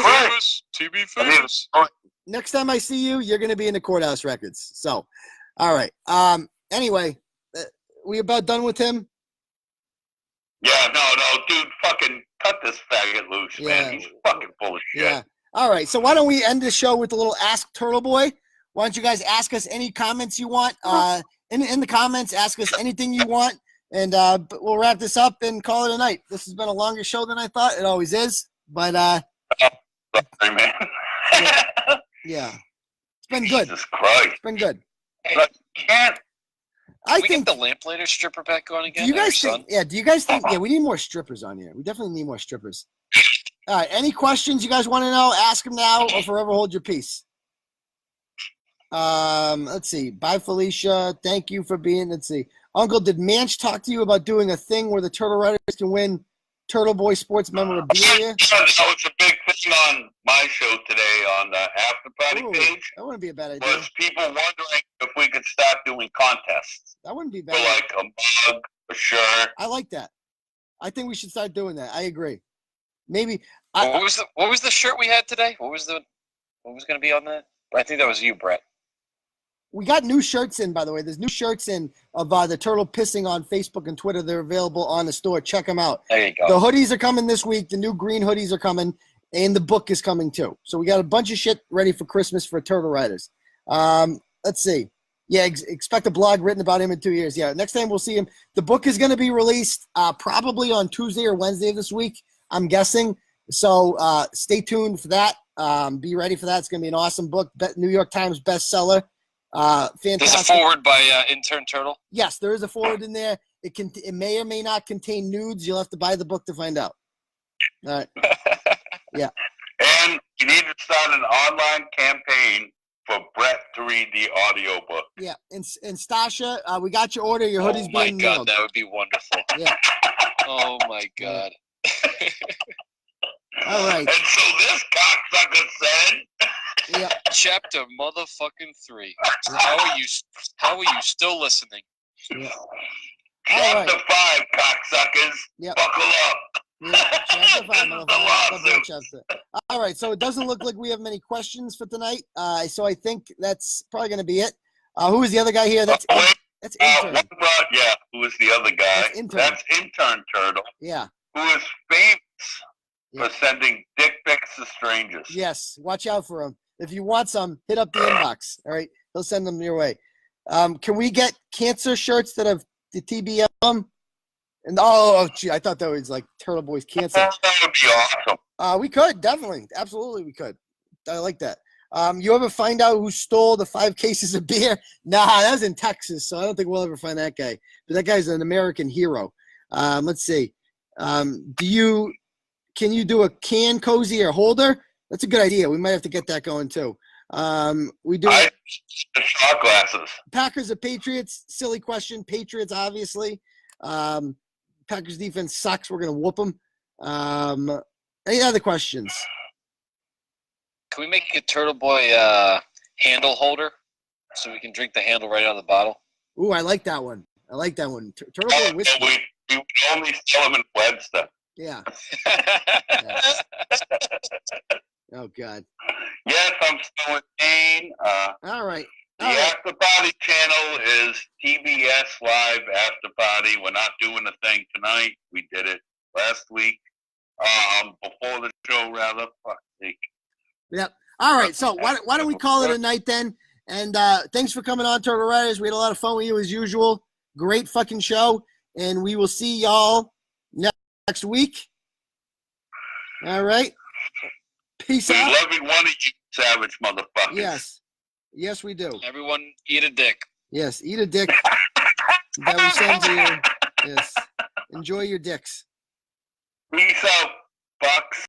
TB famous. Next time I see you, you're going to be in the courthouse records. So, all right. Anyway, we about done with him? Yeah, no, dude, fucking cut this faggot loose, man. He's fucking full of shit. Yeah. All right. So why don't we end the show with a little Ask Turtle Boy? Why don't you guys ask us any comments you want? In the comments, ask us anything you want, and we'll wrap this up and call it a night. This has been a longer show than I thought. It always is, but Sorry, man. yeah, it's been good. Jesus Christ. It's been good. But can't. I we think. get the lamplighter stripper back on Do again? you there, guys son? think? Yeah. Do you guys think? Yeah, we need more strippers on here. We definitely need more strippers. All right. Any questions you guys want to know? Ask them now or forever hold your peace. Let's see. Bye, Felicia. Thank you for being. Let's see. Uncle, did Manch talk to you about doing a thing where the Turtle Riders can win TurtleBoySports memorabilia? That was a big thing on my show today on the After Party Ooh, page. that wouldn't be a bad idea. Was people wondering if we could start doing contests That wouldn't be for bad. like a mug, a shirt. I like that. I think we should start doing that. I agree. Maybe. What was the shirt we had today? What was going to be on that? I think that was you, Brett. We got new shirts in, by the way. There's new shirts in of the Turtle Pissing on Facebook and Twitter. They're available on the store. Check them out. There you go. The hoodies are coming this week. The new green hoodies are coming, and the book is coming too. So we got a bunch of shit ready for Christmas for Turtle Riders. Let's see. Yeah, expect a blog written about him in 2 years. Yeah, next time we'll see him. The book is going to be released probably on Tuesday or Wednesday of this week, I'm guessing. So stay tuned for that. Be ready for that. It's going to be an awesome book. New York Times bestseller. Fantastic. There's a forward by Intern Turtle. Yes, there is a forward in there. It may or may not contain nudes. You'll have to buy the book to find out. All right. Yeah. And you need to start an online campaign for Bret to read the audio book. Yeah, and Stasha, we got your order. Your hoodie's Oh my being God, mailed. that would be wonderful. Yeah. Oh my God. All right. And so this cocksucker said, Yeah. Chapter motherfucking 3. How are you still listening? Yeah. Chapter All 5, cocksuckers, Yep. buckle up. Yeah. Chapter 5, This is the lawsuit. chapter. All right. So it doesn't look like we have many questions for tonight. So I think that's probably going to be it. Who is the other guy here? That's Intern. Who is the other guy? That's Intern. That's Intern Turtle, Yeah. who is famous Yeah. for sending dick pics to strangers. Yes. Watch out for him. If you want some, hit up the inbox. All right. He'll send them your way. Can we get cancer shirts that have the TBM? And gee, I thought that was like Turtle Boy's cancer. That would be awesome. We could definitely, absolutely, we could. I like that. You ever find out who stole the 5 cases of beer? Nah, that was in Texas, so I don't think we'll ever find that guy. But that guy's an American hero. Let's see. Can you do a can cozy or holder? That's a good idea. We might have to get that going too. We do The shot glasses. Packers or Patriots? Silly question. Patriots, obviously. Packers defense sucks. We're gonna whoop them. Any other questions? Can we make a Turtle Boy handle holder so we can drink the handle right out of the bottle? Ooh, I like that one. Turtle Boy whiskey. We only sell them in Webster. Yeah. Oh God. Yes, I'm still with Dane. All right. The All right. After Party channel is TBS Live After Party. We're not doing a thing tonight. We did it last week. Before the show, rather. Fuck's sake. Yep. All right. So why don't we call it a night then? And thanks for coming on, Turtle Riders. We had a lot of fun with you as usual. Great fucking show. And we will see y'all next week. All right. Peace We out. love every one of you savage motherfuckers. Yes. Yes, we do. Everyone eat a dick. Yes. Eat a dick that we send to you. Yes. Enjoy your dicks. Peace out, fucks.